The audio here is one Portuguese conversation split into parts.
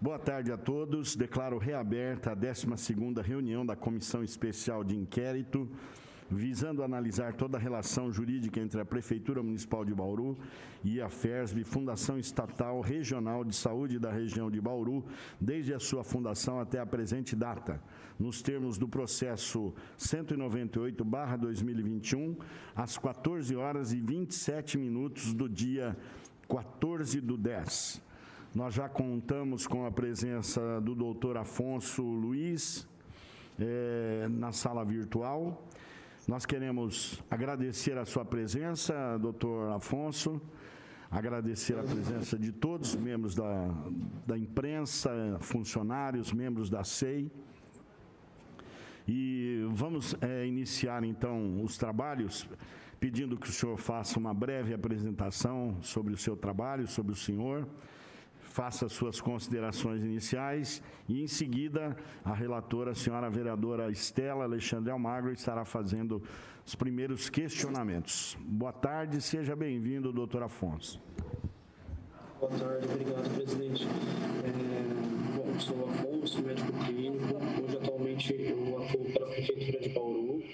Boa tarde a todos. Declaro reaberta a 12ª reunião da Comissão Especial de Inquérito, visando analisar toda a relação jurídica entre a Prefeitura Municipal de Bauru e a FERSB, Fundação Estatal Regional de Saúde da região de Bauru, desde a sua fundação até a presente data, nos termos do processo 198/2021, às 14h27 do dia 14/10. Nós já contamos com a presença do doutor Afonso Luiz na sala virtual. Nós queremos agradecer a sua presença, doutor Afonso, agradecer a presença de todos os membros da imprensa, funcionários, membros da SEI. E vamos iniciar, então, os trabalhos, pedindo que o senhor faça uma breve apresentação sobre o seu trabalho, sobre o senhor, faça suas considerações iniciais e, em seguida, a relatora, a senhora vereadora Estela Alexandre Almagro, estará fazendo os primeiros questionamentos. Boa tarde, seja bem-vindo, doutor Afonso. Boa tarde, obrigado, presidente. Bom, sou o Afonso, médico clínico. Hoje, atualmente, eu atuo para a Prefeitura de Bauru,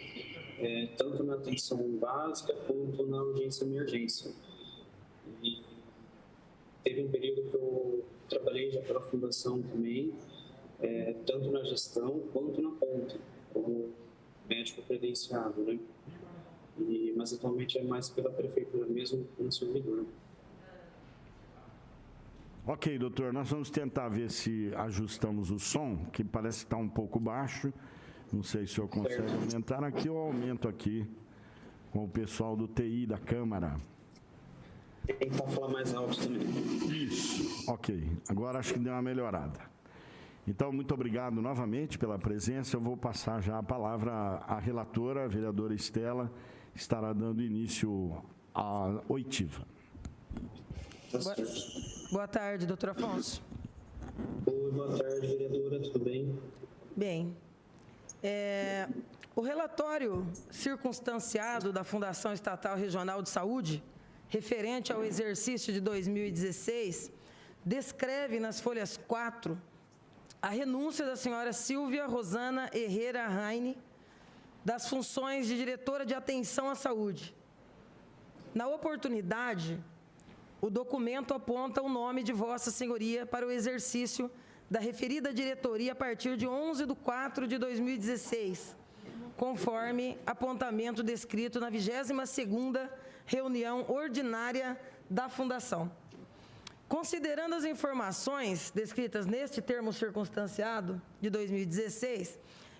tanto na atenção básica quanto na urgência e emergência. E teve um período que eu trabalhei já pela Fundação também, tanto na gestão quanto na ponta, como médico credenciado, né? Mas atualmente é mais pela Prefeitura mesmo, como servidor. Ok, doutor, nós vamos tentar ver se ajustamos o som, que parece estar um pouco baixo. Não sei se o senhor consegue aumentar aqui ou aumento aqui com o pessoal do TI da Câmara. Tentar falar mais alto também. Isso, ok. Agora acho que deu uma melhorada. Então, muito obrigado novamente pela presença. Eu vou passar já a palavra à relatora, a vereadora Estela, estará dando início à oitiva. Boa tarde, doutor Afonso. Boa tarde, vereadora, tudo bem? Bem, o relatório circunstanciado da Fundação Estatal Regional de Saúde, referente ao exercício de 2016, descreve nas folhas 4 a renúncia da senhora Silvia Rosana Herrera Raine das funções de diretora de atenção à saúde. Na oportunidade, o documento aponta o nome de Vossa Senhoria para o exercício da referida diretoria a partir de 11/4/2016, conforme apontamento descrito na 22ª reunião ordinária da Fundação. Considerando as informações descritas neste termo circunstanciado de 2016,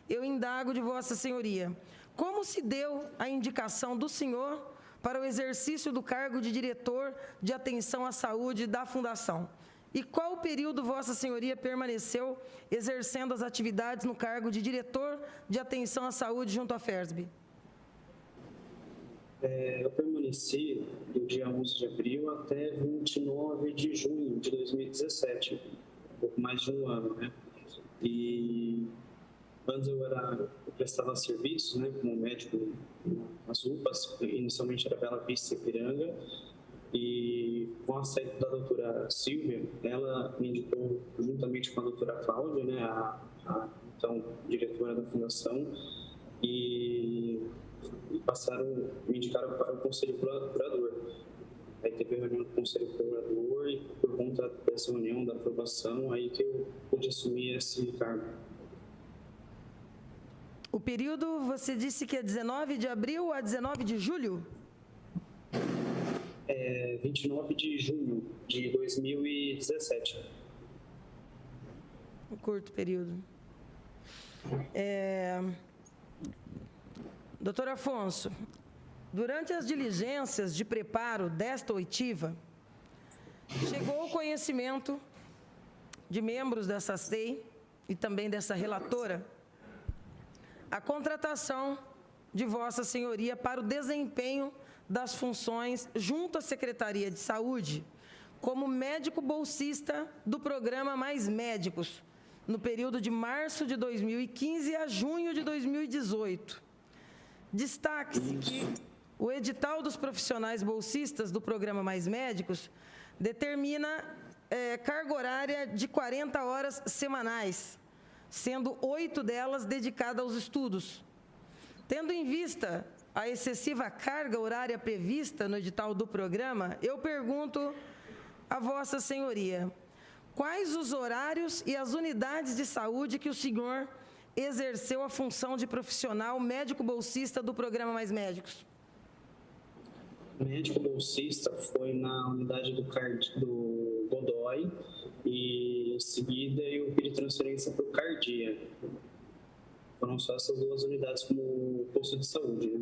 eu indago de Vossa Senhoria, como se deu a indicação do senhor para o exercício do cargo de diretor de atenção à saúde da Fundação? E qual o período Vossa Senhoria permaneceu exercendo as atividades no cargo de diretor de atenção à saúde junto à FERSB? Eu permaneci do dia 11 de abril até 29 de junho de 2017, um pouco mais de um ano, né? E antes eu prestava serviços, né, como médico nas UPAs, inicialmente era Bela Vista e Ipiranga, e com a saída da doutora Silvia, ela me indicou, juntamente com a doutora Cláudia, né, então diretora da Fundação, e me indicaram para o Conselho Curador. Aí teve a reunião do Conselho Curador e por conta dessa reunião, da aprovação, aí que eu pude assumir esse cargo. O período, você disse que é 19 de abril a 19 de julho? 29 de junho de 2017. Um curto período. Doutor Afonso, durante as diligências de preparo desta oitiva, chegou ao conhecimento de membros dessa SEI e também dessa relatora a contratação de Vossa Senhoria para o desempenho das funções junto à Secretaria de Saúde como médico bolsista do programa Mais Médicos, no período de março de 2015 a junho de 2018. Destaque-se que o edital dos profissionais bolsistas do programa Mais Médicos determina carga horária de 40 horas semanais, sendo 8 delas dedicadas aos estudos. Tendo em vista a excessiva carga horária prevista no edital do programa, eu pergunto a Vossa Senhoria, quais os horários e as unidades de saúde que o senhor exerceu a função de profissional médico bolsista do programa Mais Médicos? Médico bolsista foi na unidade do Godoy e em seguida eu pedi transferência para o Cardia. Foram só essas 2 unidades como posto de saúde,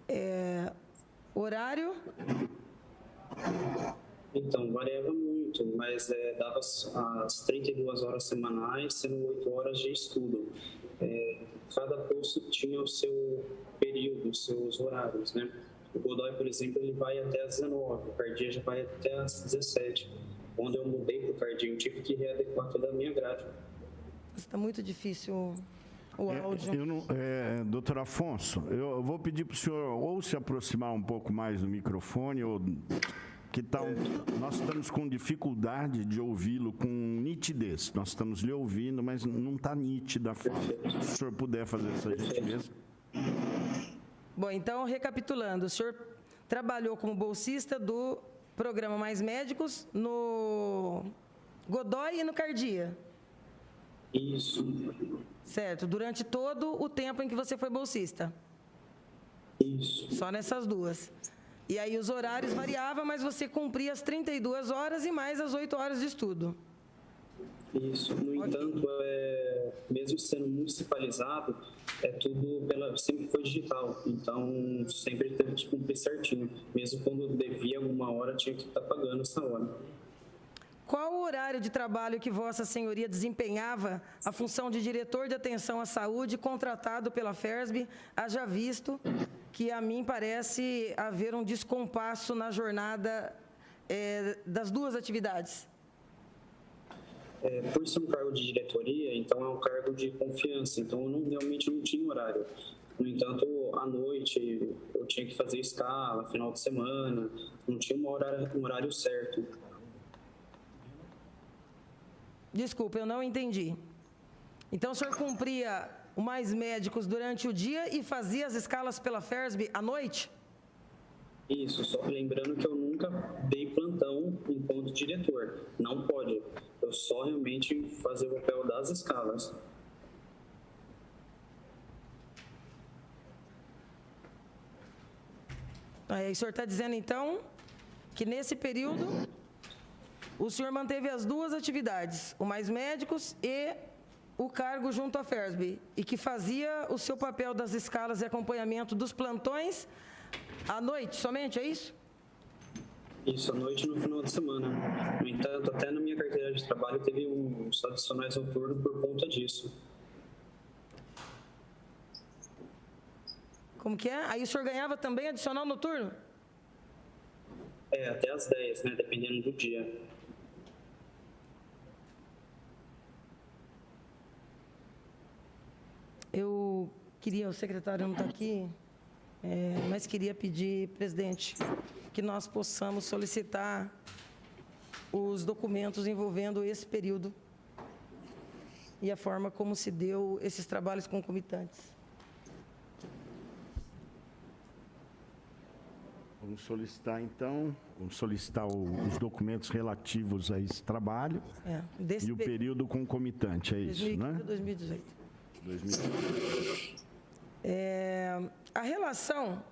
né? Horário? Então, variava muito, mas dava as 32 horas semanais, sendo 8 horas de estudo. Cada posto tinha o seu período, os seus horários, né? O Godoy, por exemplo, ele vai até às 19, o Cardia já vai até às 17. Quando eu mudei para o Cardia, eu tive que readequar toda a minha grade. Está muito difícil o áudio. Doutor Afonso, eu vou pedir para o senhor ou se aproximar um pouco mais do microfone, ou que tal? Nós estamos com dificuldade de ouvi-lo com nitidez. Nós estamos lhe ouvindo, mas não está nítida a fala. Se o senhor puder fazer essa gentileza. Bom, então, recapitulando, o senhor trabalhou como bolsista do programa Mais Médicos no Godoy e no Cardia? Isso. Certo, durante todo o tempo em que você foi bolsista? Isso. Só nessas 2. E aí os horários variavam, mas você cumpria as 32 horas e mais as 8 horas de estudo? Isso. No entanto, mesmo sendo municipalizado, sempre foi digital. Então, sempre teve que cumprir certinho. Mesmo quando devia alguma hora, tinha que estar pagando essa hora. Qual o horário de trabalho que Vossa Senhoria desempenhava a função de diretor de atenção à saúde contratado pela FERSB, haja visto que a mim parece haver um descompasso na jornada das 2 atividades? Por ser um cargo de diretoria, então é um cargo de confiança, então eu realmente não tinha horário. No entanto, à noite eu tinha que fazer escala, final de semana, não tinha um horário certo. Desculpa, eu não entendi. Então, o senhor cumpria o Mais Médicos durante o dia e fazia as escalas pela FERSB à noite? Isso, só lembrando que eu nunca dei plantão enquanto diretor. Não pode. Eu só realmente fazia o papel das escalas. Aí o senhor está dizendo, então, que nesse período o senhor manteve as 2 atividades, o Mais Médicos e o cargo junto à FERSB, e que fazia o seu papel das escalas e acompanhamento dos plantões à noite somente, é isso? Isso, à noite no final de semana. No entanto, até na minha carteira de trabalho teve uns adicionais noturnos por conta disso. Como que é? Aí o senhor ganhava também adicional noturno? Até às 10, né? Dependendo do dia. Eu queria, o secretário não está aqui, mas queria pedir, presidente, que nós possamos solicitar os documentos envolvendo esse período e a forma como se deu esses trabalhos concomitantes. Vamos solicitar, então, os documentos relativos a esse trabalho e o período concomitante, é isso, 2015 né? 2018. 2018. A relação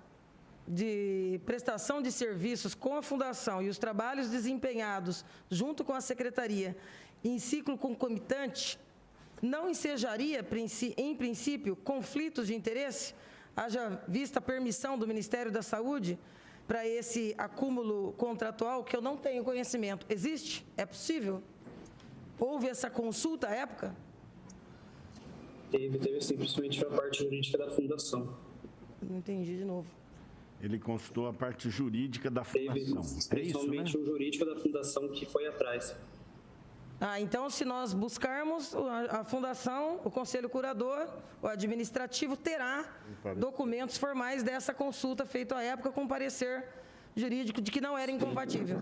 de prestação de serviços com a Fundação e os trabalhos desempenhados junto com a Secretaria em ciclo concomitante não ensejaria, em princípio, conflitos de interesse, haja vista a permissão do Ministério da Saúde para esse acúmulo contratual que eu não tenho conhecimento. Existe? É possível? Houve essa consulta à época? Teve sim, principalmente a parte jurídica da fundação. Não entendi de novo. Ele consultou a parte jurídica da fundação. Principalmente o jurídico da fundação que foi atrás. Então, se nós buscarmos a fundação, o conselho curador, o administrativo terá documentos formais dessa consulta feita à época com parecer jurídico de que não era incompatível.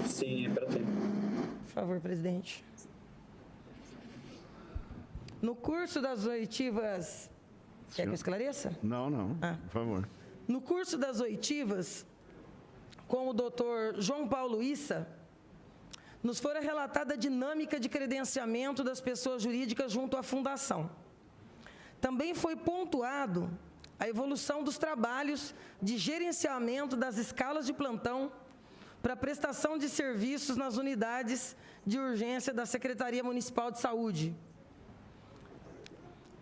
Sim, é para ter. Por favor, presidente. No curso das oitivas... Quer que eu esclareça? Não, por favor. No curso das oitivas, com o doutor João Paulo Issa, nos fora relatada a dinâmica de credenciamento das pessoas jurídicas junto à Fundação. Também foi pontuado a evolução dos trabalhos de gerenciamento das escalas de plantão para prestação de serviços nas unidades de urgência da Secretaria Municipal de Saúde.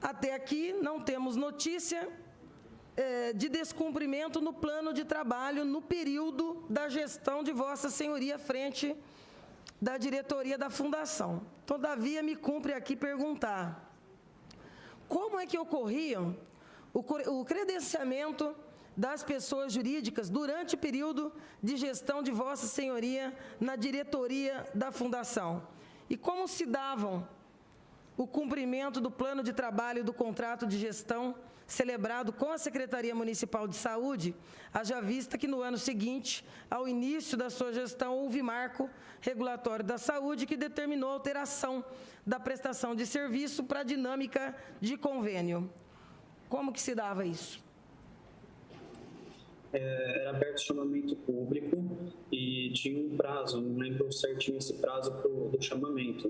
Até aqui, não temos notícia de descumprimento no plano de trabalho no período da gestão de Vossa Senhoria à frente da diretoria da Fundação. Todavia, me cumpre aqui perguntar: como é que ocorriam o credenciamento das pessoas jurídicas durante o período de gestão de Vossa Senhoria na diretoria da Fundação? E como se davam o cumprimento do plano de trabalho do contrato de gestão celebrado com a Secretaria Municipal de Saúde, haja vista que no ano seguinte, ao início da sua gestão, houve marco regulatório da saúde que determinou a alteração da prestação de serviço para a dinâmica de convênio. Como que se dava isso? Era aberto chamamento público e tinha um prazo, não lembro certinho esse prazo do chamamento.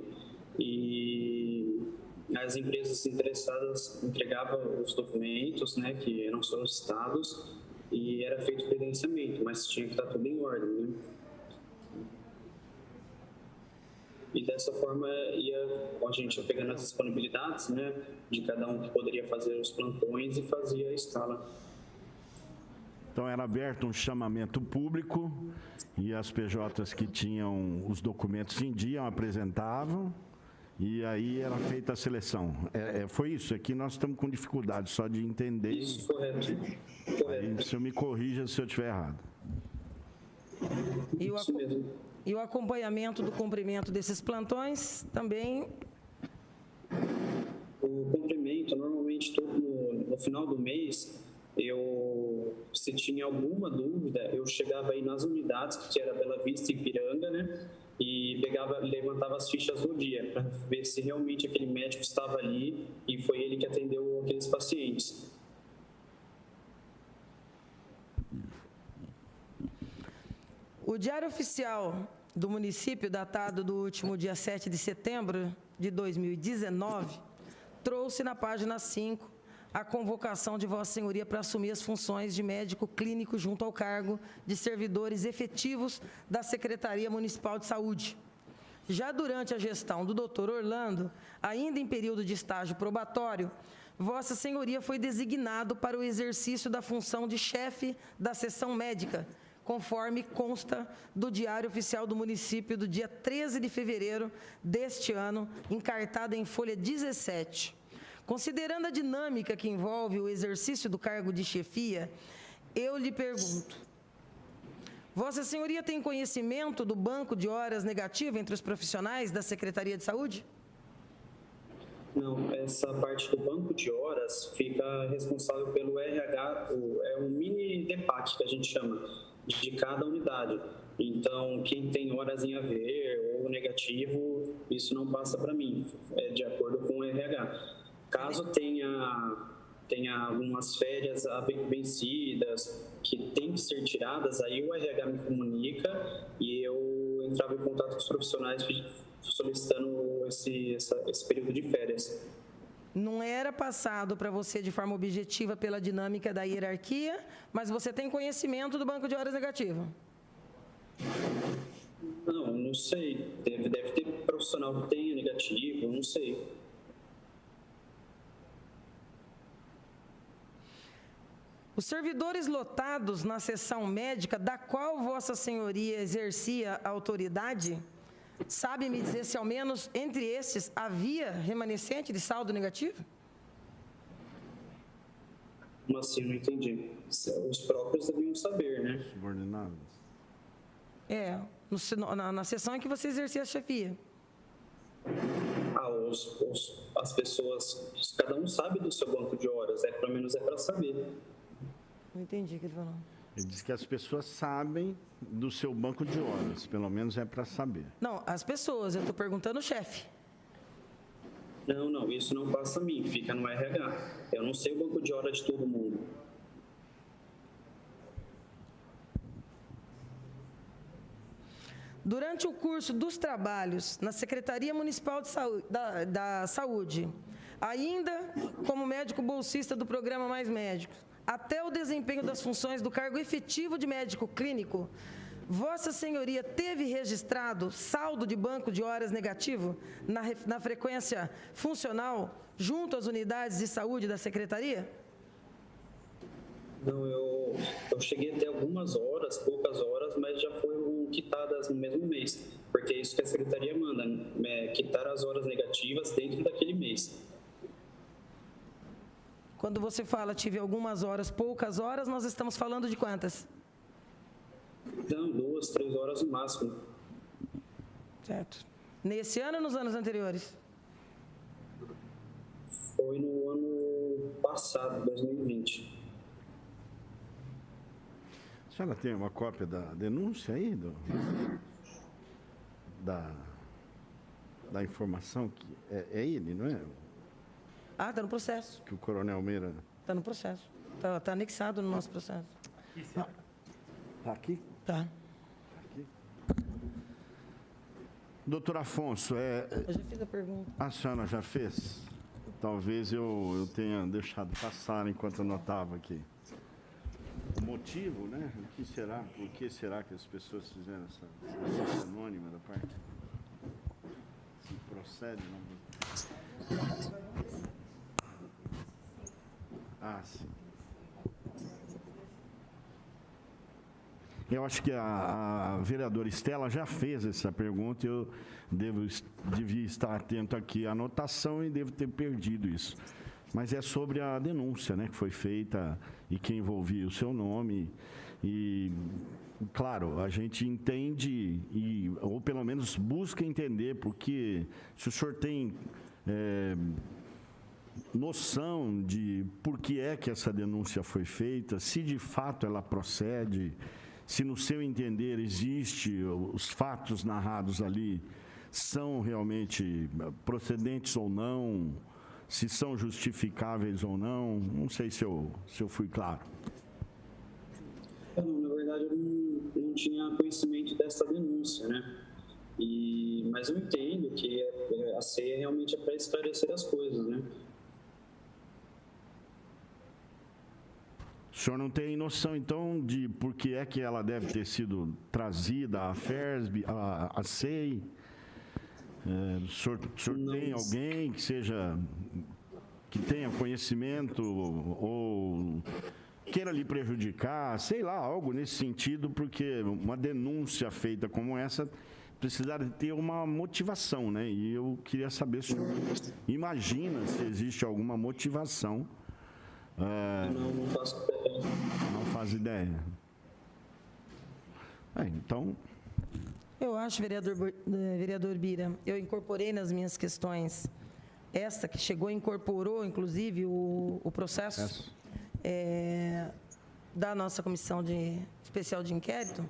E as empresas interessadas entregavam os documentos, né, que eram solicitados, e era feito o credenciamento, mas tinha que estar tudo em ordem, né? E dessa forma a gente ia pegando as disponibilidades, né, de cada um que poderia fazer os plantões e fazia a escala. Então era aberto um chamamento público e as PJs que tinham os documentos em dia apresentavam. E aí era feita a seleção. Foi isso, aqui nós estamos com dificuldade só de entender. Isso, correto. Aí, o senhor me corrija se eu estiver errado. Isso mesmo. E o acompanhamento do cumprimento desses plantões também? O cumprimento, normalmente, no final do mês, se tinha alguma dúvida, eu chegava aí nas unidades, que era Bela Vista e Ipiranga, né? E levantava as fichas do dia para ver se realmente aquele médico estava ali e foi ele que atendeu aqueles pacientes. O Diário Oficial do município, datado do último dia 7 de setembro de 2019, trouxe na página 5 a convocação de Vossa Senhoria para assumir as funções de médico clínico junto ao cargo de servidores efetivos da Secretaria Municipal de Saúde. Já durante a gestão do Dr. Orlando, ainda em período de estágio probatório, Vossa Senhoria foi designado para o exercício da função de chefe da seção médica, conforme consta do Diário Oficial do município do dia 13 de fevereiro deste ano, encartada em folha 17. Considerando a dinâmica que envolve o exercício do cargo de chefia, eu lhe pergunto: Vossa Senhoria tem conhecimento do banco de horas negativo entre os profissionais da Secretaria de Saúde? Não, essa parte do banco de horas fica responsável pelo RH, é um mini DEPAC que a gente chama, de cada unidade. Então, quem tem horas em haver ou negativo, isso não passa para mim, é de acordo com o RH. Caso tenha algumas férias vencidas que tem que ser tiradas, aí o RH me comunica e eu entrava em contato com os profissionais solicitando esse período de férias. Não era passado para você de forma objetiva pela dinâmica da hierarquia, mas você tem conhecimento do banco de horas negativo? Não sei. Deve ter profissional que tenha negativo, não sei. Os servidores lotados na seção médica, da qual Vossa Senhoria exercia a autoridade, sabe me dizer se ao menos entre esses havia remanescente de saldo negativo? Mas assim, não entendi. Os próprios deviam saber, né? Subordinados. Na seção em que você exercia a chefia. As pessoas, cada um sabe do seu banco de horas, pelo menos é para saber. Não entendi o que ele falou. Ele diz que as pessoas sabem do seu banco de horas, pelo menos é para saber. Não, as pessoas, eu estou perguntando o chefe. Não, isso não passa a mim, fica no RH. Eu não sei o banco de horas de todo mundo. Durante o curso dos trabalhos na Secretaria Municipal de Saúde, da Saúde, ainda como médico bolsista do programa Mais Médicos, até o desempenho das funções do cargo efetivo de médico clínico, Vossa Senhoria teve registrado saldo de banco de horas negativo na frequência funcional junto às unidades de saúde da Secretaria? Não, eu cheguei a ter algumas horas, poucas horas, mas já foram quitadas no mesmo mês, porque é isso que a Secretaria manda, quitar as horas negativas dentro daquele mês. Quando você fala tive algumas horas, poucas horas, nós estamos falando de quantas? Não, 2, 3 horas no máximo. Certo. Nesse ano ou nos anos anteriores? Foi no ano passado, 2020. A senhora tem uma cópia da denúncia aí? Da informação que é ele, não é? Ah, está no processo. Que o Coronel Meira... Está no processo. Está anexado no nosso processo. Está aqui? Tá. Aqui. Doutor Afonso, Eu já fiz a pergunta. a senhora já fez? Talvez eu tenha deixado passar enquanto eu anotava aqui. O motivo, né? O que será? Por que será que as pessoas fizeram essa denúncia anônima da parte? Se procede, não? Ah, sim. Eu acho que a vereadora Estela já fez essa pergunta, eu devia estar atento aqui à anotação e devo ter perdido isso. Mas é sobre a denúncia, né, que foi feita e que envolvia o seu nome. E, claro, a gente entende, ou pelo menos busca entender, porque se o senhor tem noção de por que é que essa denúncia foi feita, se de fato ela procede, se no seu entender existe, os fatos narrados ali são realmente procedentes ou não, se são justificáveis ou não sei se eu fui claro. Não, na verdade, eu não tinha conhecimento dessa denúncia, né? Mas eu entendo que a ceia realmente é para esclarecer as coisas, né? O senhor não tem noção, então, de por que é que ela deve ter sido trazida à FERSB, à SEI? O senhor tem alguém que tenha conhecimento ou queira lhe prejudicar, sei lá, algo nesse sentido, porque uma denúncia feita como essa precisaria ter uma motivação, né? E eu queria saber se o senhor imagina se existe alguma motivação. Não faço ideia. Não faz ideia. Então... Eu acho, vereador Bira, eu incorporei nas minhas questões essa que chegou e incorporou, inclusive, o processo da nossa comissão especial de inquérito,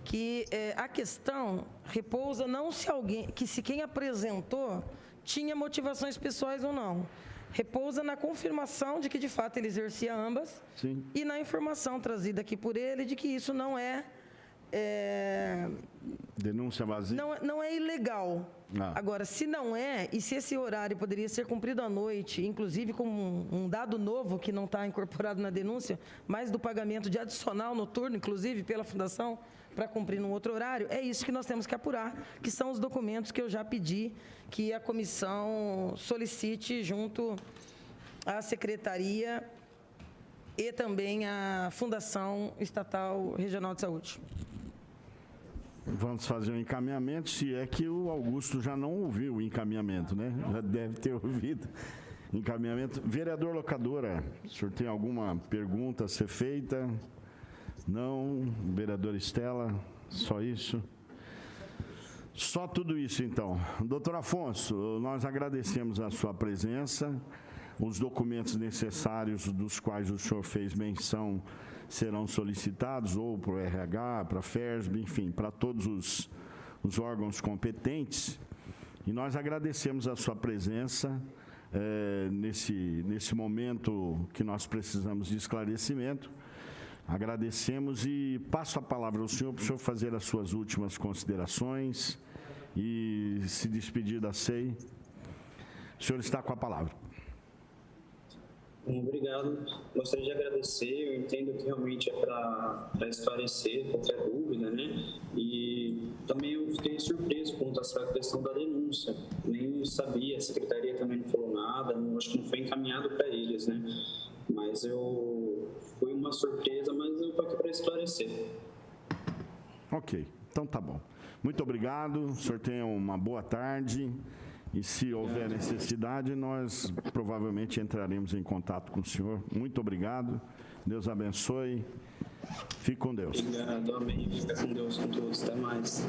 que a questão repousa não se quem apresentou tinha motivações pessoais ou não. Repousa na confirmação de que, de fato, ele exercia ambas. Sim. E na informação trazida aqui por ele de que isso não é denúncia vazia? Não é ilegal. Agora, se não é, e se esse horário poderia ser cumprido à noite, inclusive com um dado novo que não está incorporado na denúncia, mas do pagamento de adicional noturno, inclusive pela Fundação, para cumprir num outro horário, é isso que nós temos que apurar, que são os documentos que eu já pedi que a comissão solicite junto à Secretaria e também à Fundação Estatal Regional de Saúde. Vamos fazer um encaminhamento, se é que o Augusto já não ouviu o encaminhamento, né? Já deve ter ouvido. Encaminhamento. Vereador Locadora, o senhor tem alguma pergunta a ser feita? Não. Vereadora Estela, só isso? Só tudo isso, então. Doutor Afonso, nós agradecemos a sua presença. Os documentos necessários dos quais o senhor fez menção serão solicitados, ou para o RH, para a FERSB, enfim, para todos os órgãos competentes. E nós agradecemos a sua presença nesse momento que nós precisamos de esclarecimento. Agradecemos e passo a palavra ao senhor para o senhor fazer as suas últimas considerações e se despedir da SEI. O senhor está com a palavra. Obrigado. Gostaria de agradecer. Eu entendo que realmente é para esclarecer qualquer dúvida, né? E também eu fiquei surpreso quanto a essa questão da denúncia. Nem sabia, a secretaria também não falou nada, acho que não foi encaminhado para eles, né? Mas foi uma surpresa, mas eu estou aqui para esclarecer. Ok, então tá bom. Muito obrigado, o senhor tenha uma boa tarde. E se houver necessidade, nós provavelmente entraremos em contato com o senhor. Muito obrigado. Deus abençoe. Fique com Deus. Obrigado, amém. Fica com Deus, com todos. Até mais.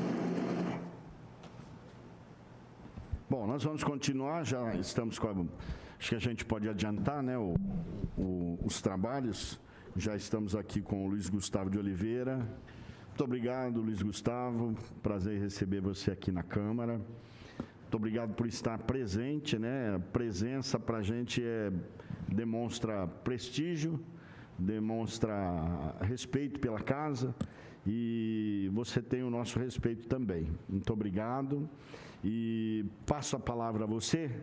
Bom, nós vamos continuar. Já estamos com acho que a gente pode adiantar, né, os trabalhos. Já estamos aqui com o Luiz Gustavo de Oliveira. Muito obrigado, Luiz Gustavo. Prazer em receber você aqui na Câmara. Muito obrigado por estar presente, né? A presença para a gente demonstra prestígio, demonstra respeito pela casa e você tem o nosso respeito também. Muito obrigado e passo a palavra a você,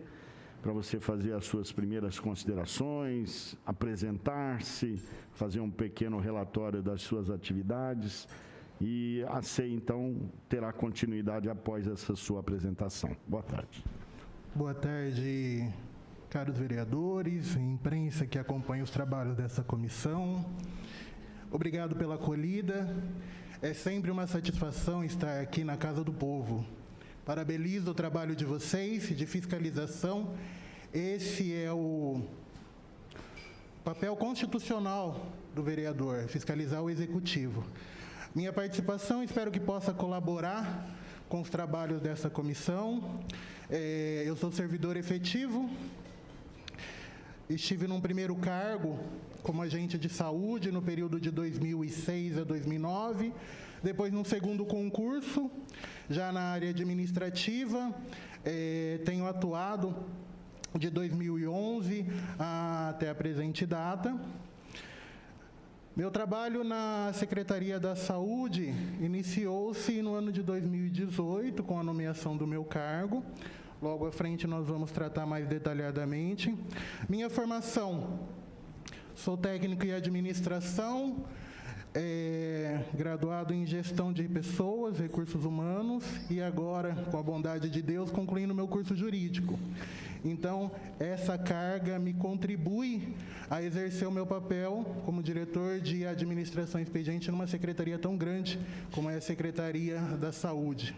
para você fazer as suas primeiras considerações, apresentar-se, fazer um pequeno relatório das suas atividades. E a SEI, então, terá continuidade após essa sua apresentação. Boa tarde. Boa tarde, caros vereadores, imprensa que acompanha os trabalhos dessa comissão. Obrigado pela acolhida. É sempre uma satisfação estar aqui na Casa do Povo. Parabenizo o trabalho de vocês, de fiscalização. Esse é o papel constitucional do vereador, fiscalizar o executivo. Minha participação, espero que possa colaborar com os trabalhos dessa comissão. Eu sou servidor efetivo, estive num primeiro cargo como agente de saúde no período de 2006 a 2009, depois num segundo concurso, já na área administrativa, tenho atuado de 2011 até a presente data. Meu trabalho na Secretaria da Saúde iniciou-se no ano de 2018, com a nomeação do meu cargo. Logo à frente nós vamos tratar mais detalhadamente. Minha formação, sou técnico em administração, graduado em gestão de pessoas, recursos humanos, e agora, com a bondade de Deus, concluindo meu curso jurídico. Então, essa carga me contribui a exercer o meu papel como diretor de administração expediente numa secretaria tão grande como é a Secretaria da Saúde.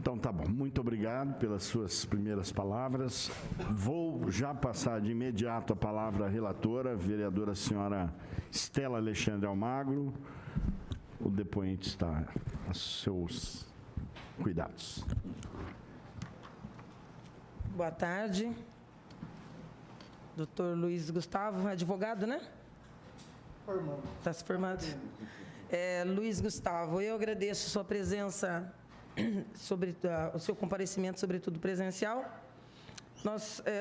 Então, tá bom. Muito obrigado pelas suas primeiras palavras. Vou já passar de imediato a palavra à relatora, a vereadora senhora Estela Alexandre Almagro. O depoente está aos seus cuidados. Boa tarde. Doutor Luiz Gustavo, advogado, né? Formado. Está se formado. Luiz Gustavo, eu agradeço sua presença, o seu comparecimento, sobretudo presencial.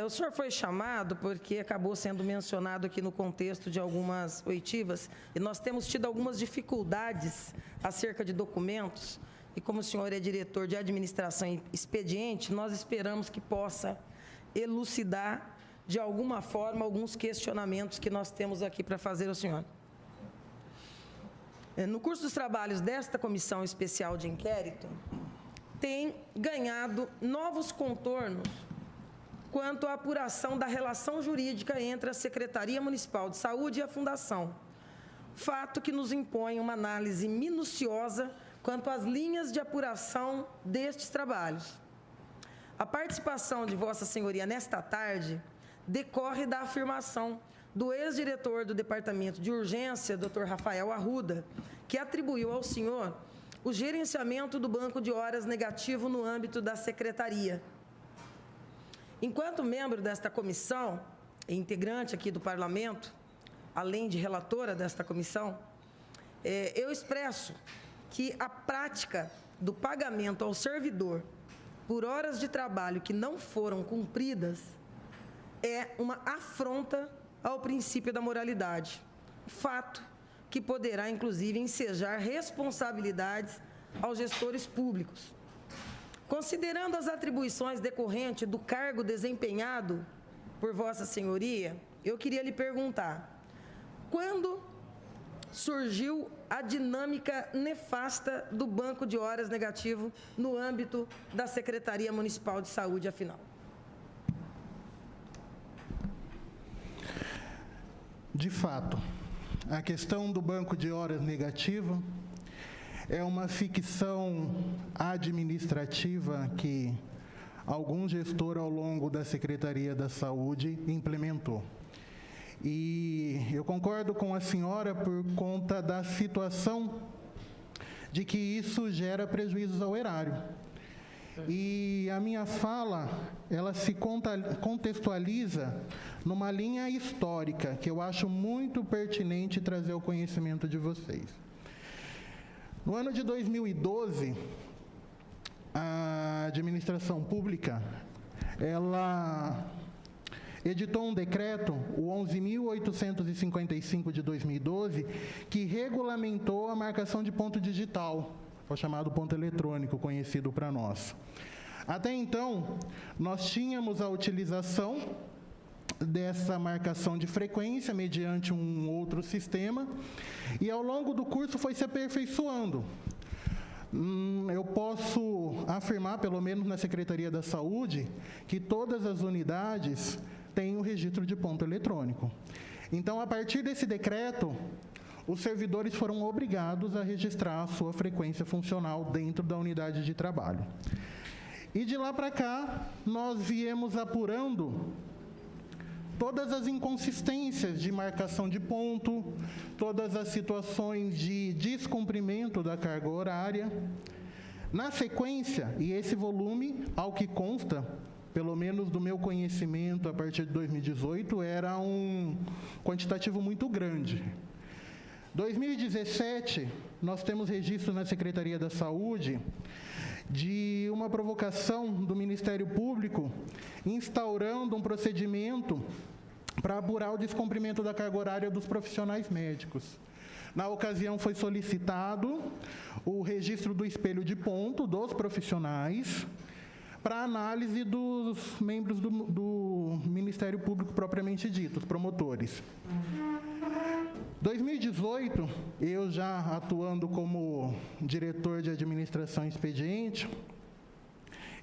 O senhor foi chamado porque acabou sendo mencionado aqui no contexto de algumas oitivas, e nós temos tido algumas dificuldades acerca de documentos, e como o senhor é diretor de administração e expediente, nós esperamos que possa elucidar, de alguma forma, alguns questionamentos que nós temos aqui para fazer ao senhor. No curso dos trabalhos desta comissão especial de inquérito, tem ganhado novos contornos quanto à apuração da relação jurídica entre a Secretaria Municipal de Saúde e a Fundação, fato que nos impõe uma análise minuciosa quanto às linhas de apuração destes trabalhos. A participação de Vossa Senhoria nesta tarde decorre da afirmação do ex-diretor do Departamento de Urgência, Dr. Rafael Arruda, que atribuiu ao senhor o gerenciamento do banco de horas negativo no âmbito da Secretaria. Enquanto membro desta comissão, e integrante aqui do Parlamento, além de relatora desta comissão, eu expresso que a prática do pagamento ao servidor por horas de trabalho que não foram cumpridas é uma afronta ao princípio da moralidade, fato que poderá, inclusive, ensejar responsabilidades aos gestores públicos. Considerando as atribuições decorrentes do cargo desempenhado por Vossa Senhoria, eu queria lhe perguntar, quando surgiu a dinâmica nefasta do banco de horas negativo no âmbito da Secretaria Municipal de Saúde, afinal? De fato, a questão do banco de horas negativo é uma ficção administrativa que algum gestor ao longo da Secretaria da Saúde implementou. E eu concordo com a senhora por conta da situação de que isso gera prejuízos ao erário. E a minha fala, ela se contextualiza numa linha histórica que eu acho muito pertinente trazer ao conhecimento de vocês. No ano de 2012, a administração pública, ela editou um decreto, o 11.855 de 2012, que regulamentou a marcação de ponto digital, o chamado ponto eletrônico, conhecido para nós. Até então, nós tínhamos a utilização dessa marcação de frequência mediante um outro sistema, e ao longo do curso foi se aperfeiçoando. Eu posso afirmar, pelo menos na Secretaria da Saúde, que todas as unidades têm o registro de ponto eletrônico. Então, a partir desse decreto, os servidores foram obrigados a registrar a sua frequência funcional dentro da unidade de trabalho. E de lá para cá, nós viemos apurando todas as inconsistências de marcação de ponto, todas as situações de descumprimento da carga horária. Na sequência, e esse volume, ao que consta, pelo menos do meu conhecimento a partir de 2018, era um quantitativo muito grande. 2017, nós temos registro na Secretaria da Saúde de uma provocação do Ministério Público instaurando um procedimento para apurar o descumprimento da carga horária dos profissionais médicos. Na ocasião, foi solicitado o registro do espelho de ponto dos profissionais para análise dos membros do Ministério Público propriamente dito, os promotores. 2018, eu já atuando como diretor de administração e expediente,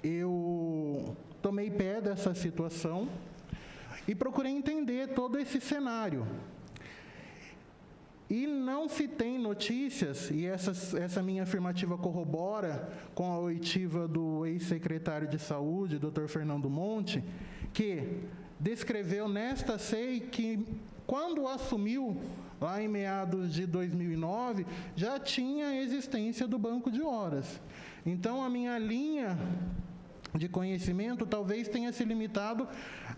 eu tomei pé dessa situação e procurei entender todo esse cenário. E não se tem notícias, e essa minha afirmativa corrobora com a oitiva do ex-secretário de Saúde, Dr. Fernando Monte, que descreveu nesta SEI que, quando assumiu, lá em meados de 2009, já tinha a existência do banco de horas. Então, a minha linha de conhecimento talvez tenha se limitado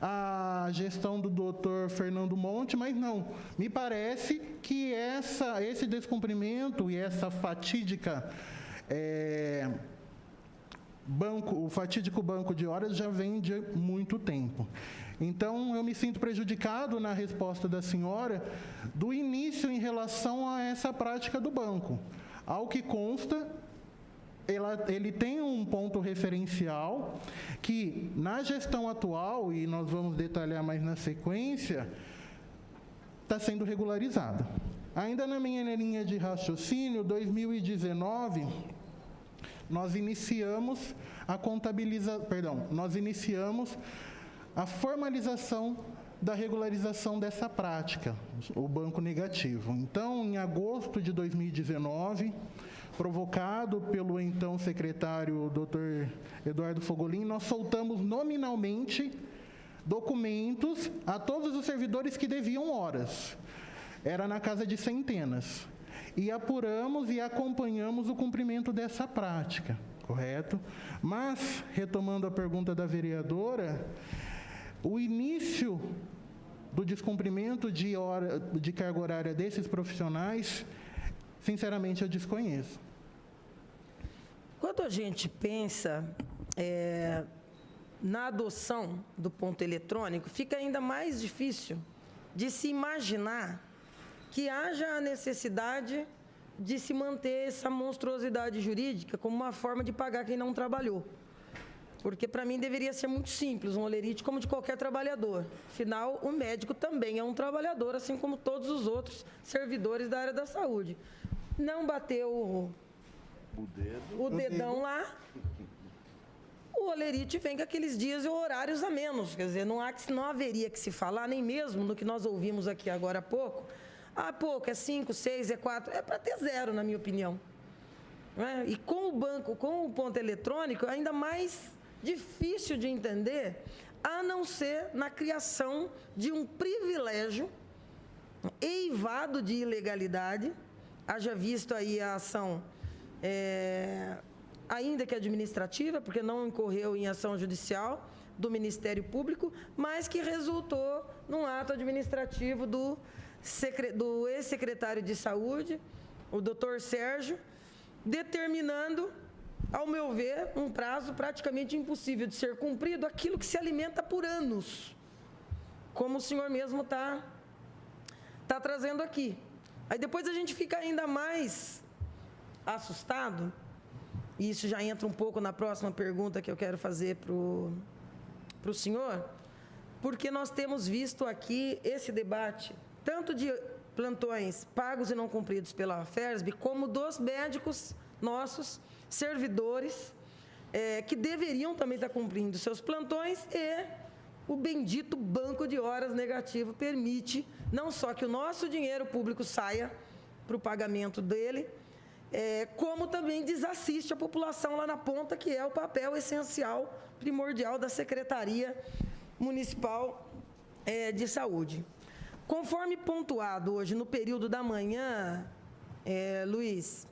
à gestão do Dr. Fernando Monte, mas não. Me parece que esse descumprimento e essa fatídica o fatídico banco de horas já vem de muito tempo. Então, eu me sinto prejudicado na resposta da senhora do início em relação a essa prática do banco. Ao que consta, ele tem um ponto referencial que, na gestão atual, e nós vamos detalhar mais na sequência, está sendo regularizada. Ainda na minha linha de raciocínio, 2019, nós iniciamos a formalização da regularização dessa prática, o banco negativo. Então, em agosto de 2019, provocado pelo então secretário Dr. Eduardo Fogolin, nós soltamos nominalmente documentos a todos os servidores que deviam horas. Era na casa de centenas. E apuramos e acompanhamos o cumprimento dessa prática, correto? Mas, retomando a pergunta da vereadora, o início do descumprimento de carga horária desses profissionais, sinceramente, eu desconheço. Quando a gente pensa na adoção do ponto eletrônico, fica ainda mais difícil de se imaginar que haja a necessidade de se manter essa monstruosidade jurídica como uma forma de pagar quem não trabalhou. Porque, para mim, deveria ser muito simples, um holerite como de qualquer trabalhador. Afinal, o médico também é um trabalhador, assim como todos os outros servidores da área da saúde. Não bateu o dedão lá, o holerite vem com aqueles dias e horários a menos. Quer dizer, não haveria que se falar, nem mesmo no que nós ouvimos aqui agora há pouco. É 5, 6, é 4, é para ter 0, na minha opinião. E com o ponto eletrônico, ainda mais difícil de entender, a não ser na criação de um privilégio eivado de ilegalidade. Haja visto aí a ação, ainda que administrativa, porque não incorreu em ação judicial do Ministério Público, mas que resultou num ato administrativo do ex-secretário de Saúde, o doutor Sérgio, determinando, ao meu ver, um prazo praticamente impossível de ser cumprido, aquilo que se alimenta por anos, como o senhor mesmo está trazendo aqui. Aí depois a gente fica ainda mais assustado, e isso já entra um pouco na próxima pergunta que eu quero fazer para o senhor, porque nós temos visto aqui esse debate, tanto de plantões pagos e não cumpridos pela FERSB, como dos médicos nossos, servidores, que deveriam também estar cumprindo seus plantões, e o bendito banco de horas negativo permite não só que o nosso dinheiro público saia para o pagamento dele, como também desassiste a população lá na ponta, que é o papel essencial, primordial da Secretaria Municipal de Saúde. Conforme pontuado hoje no período da manhã, Luiz,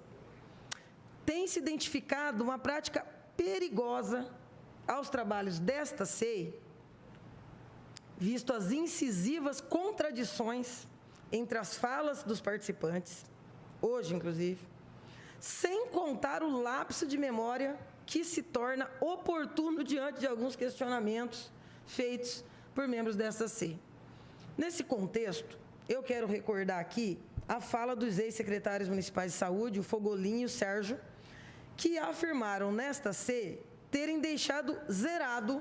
tem se identificado uma prática perigosa aos trabalhos desta SEI, visto as incisivas contradições entre as falas dos participantes, hoje inclusive, sem contar o lapso de memória que se torna oportuno diante de alguns questionamentos feitos por membros desta SEI. Nesse contexto, eu quero recordar aqui a fala dos ex-secretários municipais de saúde, o Fogolin e o Sérgio, que afirmaram nesta SEI terem deixado zerado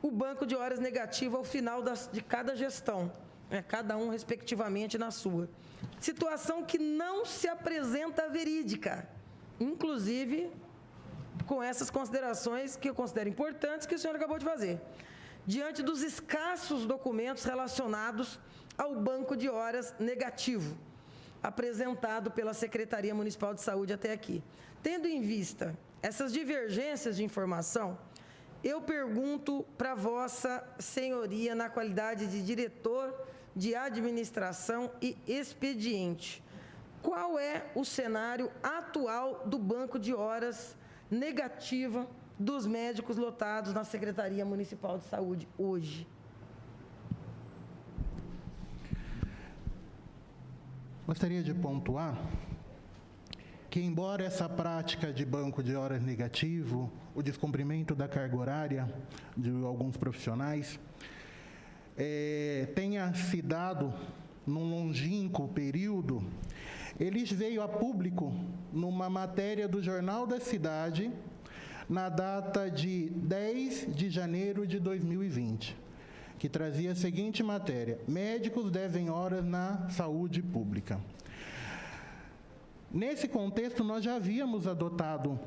o banco de horas negativo ao final de cada gestão, cada um respectivamente na sua. Situação que não se apresenta verídica, inclusive com essas considerações que eu considero importantes que o senhor acabou de fazer. Diante dos escassos documentos relacionados ao banco de horas negativo, apresentado pela Secretaria Municipal de Saúde até aqui. Tendo em vista essas divergências de informação, eu pergunto para Vossa Senhoria, na qualidade de diretor de administração e expediente, qual é o cenário atual do banco de horas negativa dos médicos lotados na Secretaria Municipal de Saúde hoje? Gostaria de pontuar que, embora essa prática de banco de horas negativo, o descumprimento da carga horária de alguns profissionais, tenha se dado num longínquo período, eles veio a público numa matéria do Jornal da Cidade, na data de 10 de janeiro de 2020, que trazia a seguinte matéria: médicos devem horas na saúde pública. Nesse contexto, nós já havíamos adotado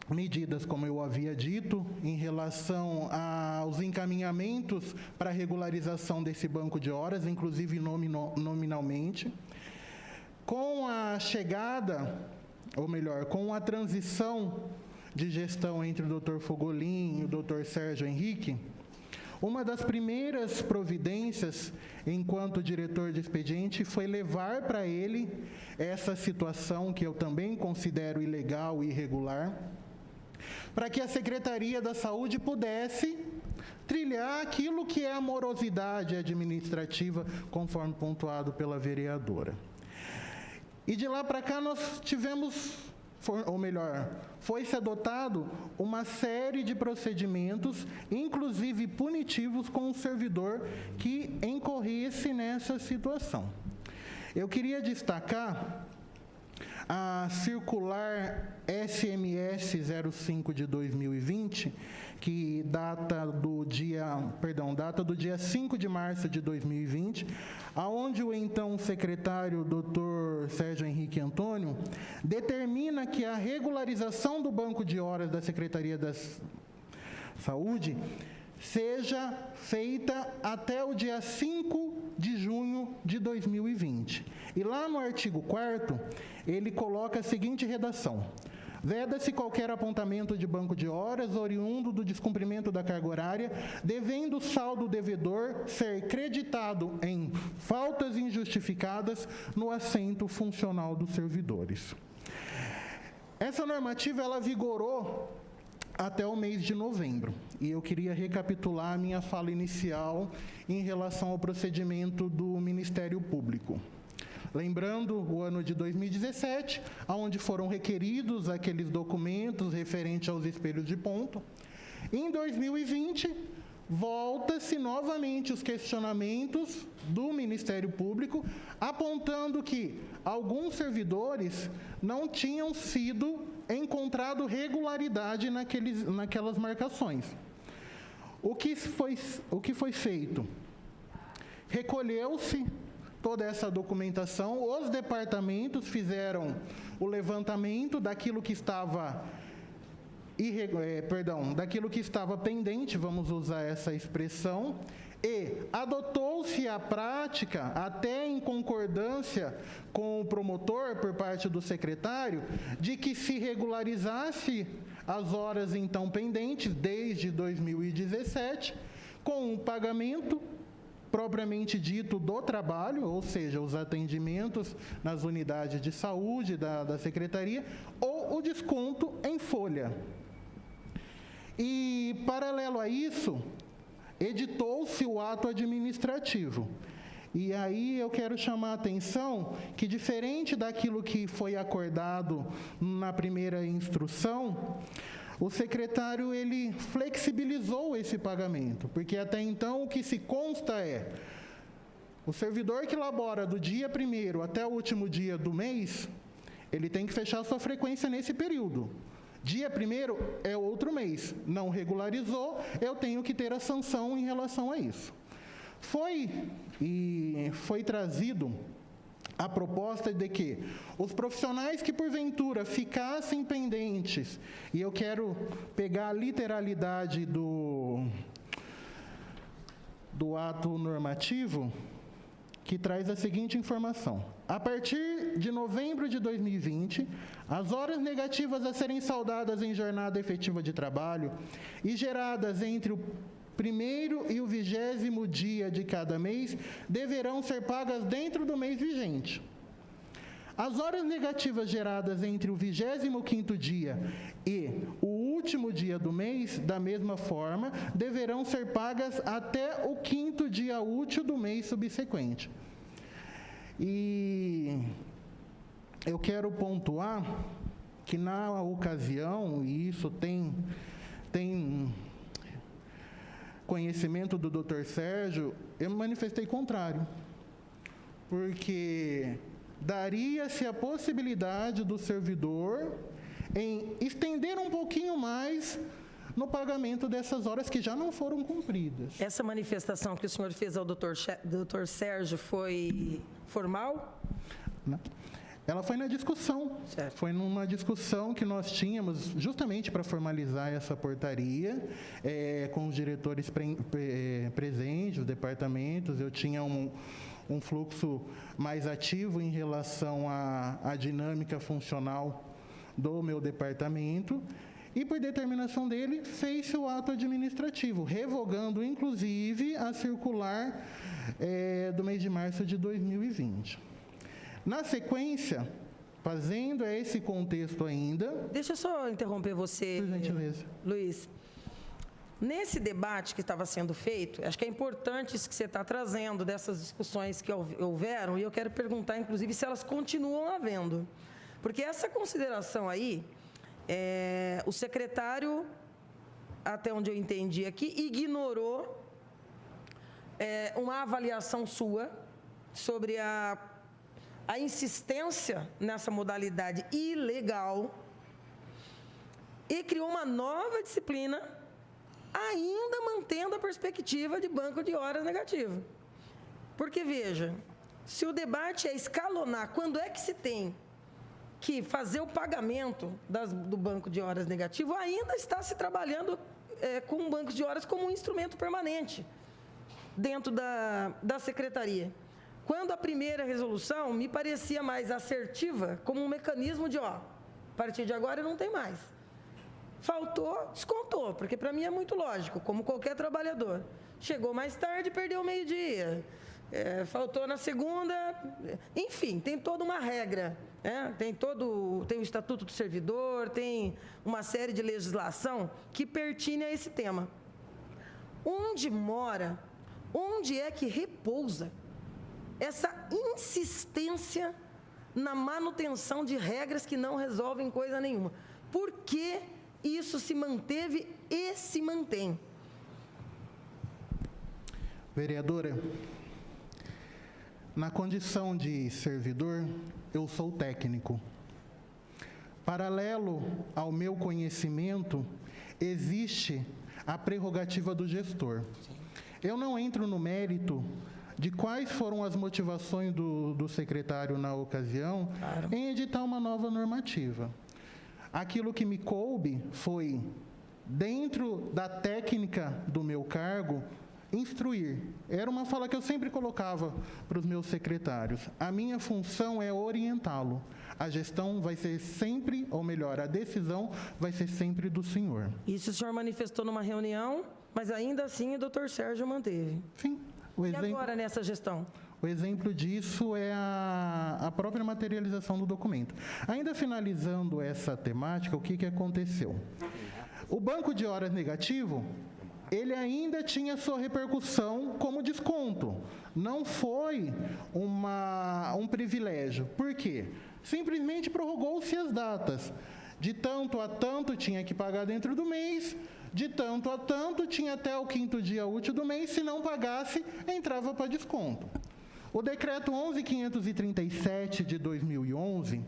medidas, como eu havia dito, em relação aos encaminhamentos para a regularização desse banco de horas, inclusive nominalmente. Com a chegada, ou melhor, com a transição de gestão entre o Dr. Fogolin e o Dr. Sérgio Henrique, uma das primeiras providências, enquanto diretor de expediente, foi levar para ele essa situação, que eu também considero ilegal e irregular, para que a Secretaria da Saúde pudesse trilhar aquilo que é a morosidade administrativa, conforme pontuado pela vereadora. E de lá para cá nós tivemos, ou melhor, foi-se adotado uma série de procedimentos, inclusive punitivos, com o servidor que incorresse nessa situação. Eu queria destacar a circular SMS 05 de 2020, que data do dia 5 de março de 2020, aonde o então secretário Dr. Sérgio Henrique Antônio determina que a regularização do banco de horas da Secretaria da Saúde seja feita até o dia 5 de junho de 2020. E lá no artigo 4º, ele coloca a seguinte redação: veda-se qualquer apontamento de banco de horas oriundo do descumprimento da carga horária, devendo o saldo devedor ser creditado em faltas injustificadas no assento funcional dos servidores. Essa normativa, ela vigorou até o mês de novembro. E eu queria recapitular a minha fala inicial em relação ao procedimento do Ministério Público. Lembrando o ano de 2017, onde foram requeridos aqueles documentos referentes aos espelhos de ponto. Em 2020, volta-se novamente os questionamentos do Ministério Público, apontando que alguns servidores não tinham sido encontrado regularidade naquelas marcações. O que foi feito? Recolheu-se toda essa documentação, os departamentos fizeram o levantamento daquilo que estava daquilo que estava pendente, vamos usar essa expressão, e adotou-se a prática, até em concordância com o promotor, por parte do secretário, de que se regularizasse as horas então pendentes, desde 2017, com um pagamento propriamente dito do trabalho, ou seja, os atendimentos nas unidades de saúde da secretaria, ou o desconto em folha. E, paralelo a isso, editou-se o ato administrativo. E aí eu quero chamar a atenção que, diferente daquilo que foi acordado na primeira instrução, o secretário, ele flexibilizou esse pagamento, porque até então o que se consta é: o servidor que labora do dia 1º até o último dia do mês, ele tem que fechar sua frequência nesse período. Dia 1º é outro mês, não regularizou, eu tenho que ter a sanção em relação a isso. Foi trazido a proposta de que os profissionais que porventura ficassem pendentes, e eu quero pegar a literalidade do ato normativo, que traz a seguinte informação: a partir de novembro de 2020, as horas negativas a serem saldadas em jornada efetiva de trabalho e geradas entre o 1º e o 20º dia de cada mês deverão ser pagas dentro do mês vigente. As horas negativas geradas entre o 25º dia e o último dia do mês, da mesma forma, deverão ser pagas até o 5º dia útil do mês subsequente. E eu quero pontuar que, na ocasião, e isso tem conhecimento do Dr. Sérgio, eu me manifestei contrário, porque daria-se a possibilidade do servidor em estender um pouquinho mais no pagamento dessas horas que já não foram cumpridas. Essa manifestação que o senhor fez ao Dr. Sérgio foi formal? Não. Ela foi na discussão. Certo. Foi numa discussão que nós tínhamos justamente para formalizar essa portaria, com os diretores presentes, os departamentos. Eu tinha um fluxo mais ativo em relação à dinâmica funcional do meu departamento, e, por determinação dele, fez-se o ato administrativo, revogando, inclusive, a circular do mês de março de 2020. Na sequência, fazendo esse contexto ainda... Deixa eu só interromper você, por gentileza, Luiz. Nesse debate que estava sendo feito, acho que é importante isso que você está trazendo, dessas discussões que houveram, e eu quero perguntar, inclusive, se elas continuam havendo. Porque essa consideração aí, o secretário, até onde eu entendi aqui, ignorou uma avaliação sua sobre a insistência nessa modalidade ilegal e criou uma nova disciplina, ainda mantendo a perspectiva de banco de horas negativo. Porque, veja, se o debate é escalonar, quando é que se tem que fazer o pagamento do banco de horas negativo, ainda está se trabalhando com o banco de horas como um instrumento permanente dentro da secretaria. Quando a primeira resolução me parecia mais assertiva, como um mecanismo de, a partir de agora não tem mais. Faltou, descontou, porque para mim é muito lógico, como qualquer trabalhador. Chegou mais tarde, perdeu o meio-dia. Faltou na segunda, enfim, tem toda uma regra, tem o Estatuto do Servidor, tem uma série de legislação que pertine a esse tema. Onde mora, onde é que repousa essa insistência na manutenção de regras que não resolvem coisa nenhuma? Por que isso se manteve e se mantém? Vereadora, na condição de servidor, eu sou técnico. Paralelo ao meu conhecimento, existe a prerrogativa do gestor. Eu não entro no mérito de quais foram as motivações do secretário na ocasião em editar uma nova normativa. Aquilo que me coube foi, dentro da técnica do meu cargo, instruir. Era uma fala que eu sempre colocava para os meus secretários. A minha função é orientá-lo. A gestão vai ser sempre, ou melhor, a decisão vai ser sempre do senhor. Isso o senhor manifestou numa reunião, mas ainda assim o doutor Sérgio manteve. Sim. E agora nessa gestão? O exemplo disso é a própria materialização do documento. Ainda finalizando essa temática, o que aconteceu? O banco de horas negativo, ele ainda tinha sua repercussão como desconto. Não foi um privilégio. Por quê? Simplesmente prorrogou-se as datas. De tanto a tanto tinha que pagar dentro do mês, de tanto a tanto tinha até o 5º dia útil do mês, se não pagasse, entrava para desconto. O decreto 11.537 de 2011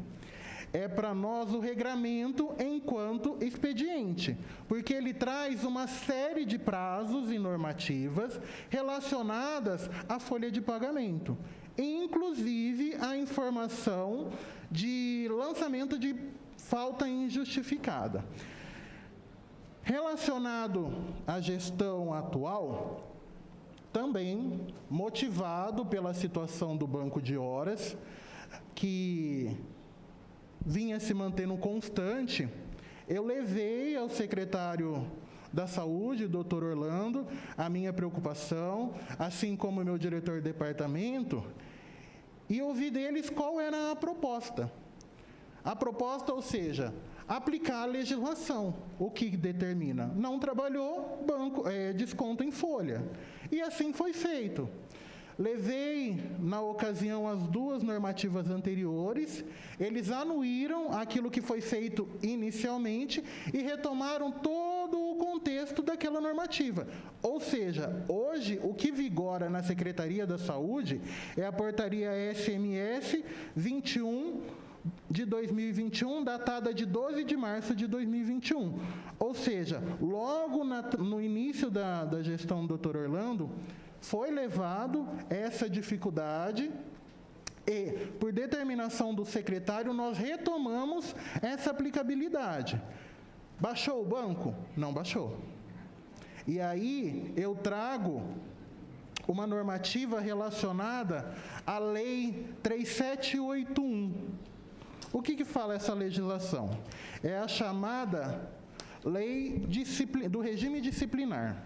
é para nós o regramento enquanto expediente, porque ele traz uma série de prazos e normativas relacionadas à folha de pagamento, inclusive a informação de lançamento de falta injustificada. Relacionado à gestão atual, também motivado pela situação do banco de horas, que vinha se mantendo constante, eu levei ao secretário da Saúde, doutor Orlando, a minha preocupação, assim como o meu diretor de departamento, e ouvi deles qual era a proposta. A proposta, ou seja, aplicar a legislação. O que determina? Não trabalhou, desconto em folha. E assim foi feito. Levei, na ocasião, as duas normativas anteriores, eles anuíram aquilo que foi feito inicialmente e retomaram todo o contexto daquela normativa. Ou seja, hoje, o que vigora na Secretaria da Saúde é a portaria SMS 21 de 2021, datada de 12 de março de 2021. Ou seja, logo no início da gestão do Dr. Orlando, foi levado essa dificuldade e, por determinação do secretário, nós retomamos essa aplicabilidade. Baixou o banco? Não baixou. E aí eu trago uma normativa relacionada à Lei 3781. O que fala essa legislação? É a chamada Lei do Regime Disciplinar.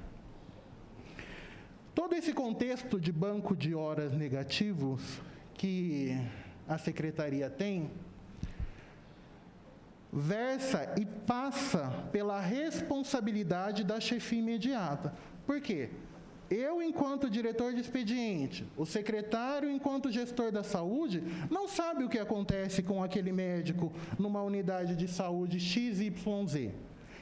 Todo esse contexto de banco de horas negativos que a Secretaria tem, versa e passa pela responsabilidade da chefia imediata. Por quê? Eu, enquanto diretor de expediente, o secretário, enquanto gestor da saúde, não sabe o que acontece com aquele médico numa unidade de saúde XYZ.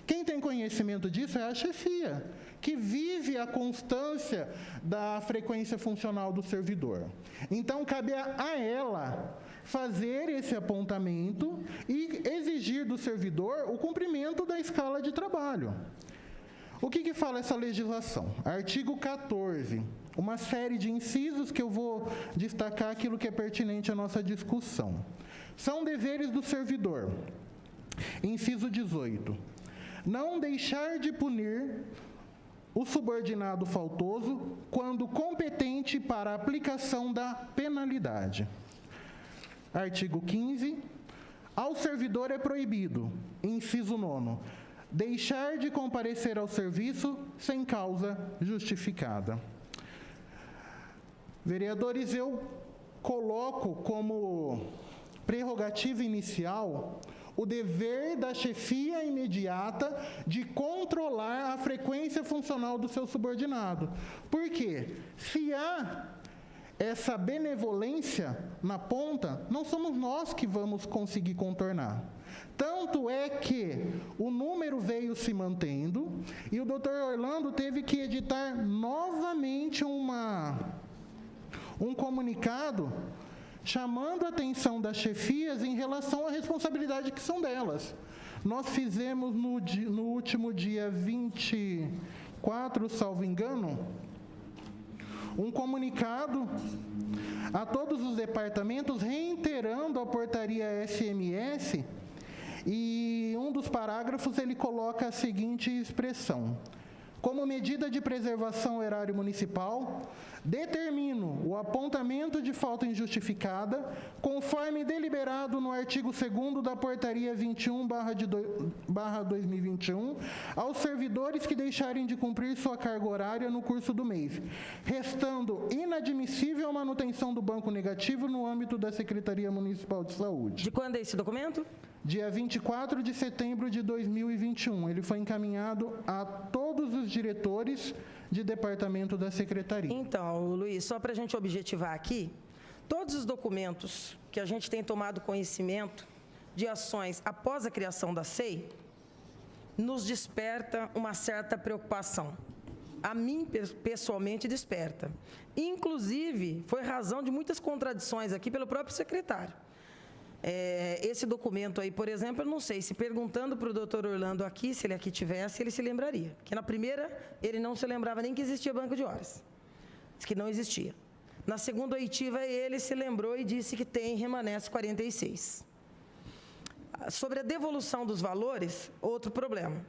Quem tem conhecimento disso é a chefia, que vive a constância da frequência funcional do servidor. Então, cabe a ela fazer esse apontamento e exigir do servidor o cumprimento da escala de trabalho. O que fala essa legislação? Artigo 14, uma série de incisos que eu vou destacar aquilo que é pertinente à nossa discussão. São deveres do servidor. Inciso 18. Não deixar de punir o subordinado faltoso quando competente para a aplicação da penalidade. Artigo 15. Ao servidor é proibido, inciso 9, deixar de comparecer ao serviço sem causa justificada. Vereadores, eu coloco como prerrogativa inicial o dever da chefia imediata de controlar a frequência funcional do seu subordinado. Por quê? Se há essa benevolência na ponta, não somos nós que vamos conseguir contornar. Tanto é que o número veio se mantendo e o Dr. Orlando teve que editar novamente um comunicado chamando a atenção das chefias em relação à responsabilidade que são delas. Nós fizemos no último dia 24, salvo engano, um comunicado a todos os departamentos reiterando a portaria SMS, e um dos parágrafos ele coloca a seguinte expressão: como medida de preservação ao erário municipal, determino o apontamento de falta injustificada, conforme deliberado no artigo 2º da Portaria 21/2021, aos servidores que deixarem de cumprir sua carga horária no curso do mês, restando inadmissível a manutenção do banco negativo no âmbito da Secretaria Municipal de Saúde. De quando é esse documento? Dia 24 de setembro de 2021. Ele foi encaminhado a todos os diretores de departamento da Secretaria. Então, Luiz, só para a gente objetivar aqui, todos os documentos que a gente tem tomado conhecimento de ações após a criação da SEI, nos desperta uma certa preocupação. A mim, pessoalmente, desperta. Inclusive, foi razão de muitas contradições aqui pelo próprio secretário. Esse documento aí, por exemplo, eu não sei, se perguntando para o doutor Orlando aqui, se ele aqui tivesse, ele se lembraria. Porque na primeira, ele não se lembrava nem que existia banco de horas. Disse que não existia. Na segunda oitiva, ele se lembrou e disse que tem, remanesce 46. Sobre a devolução dos valores, outro problema.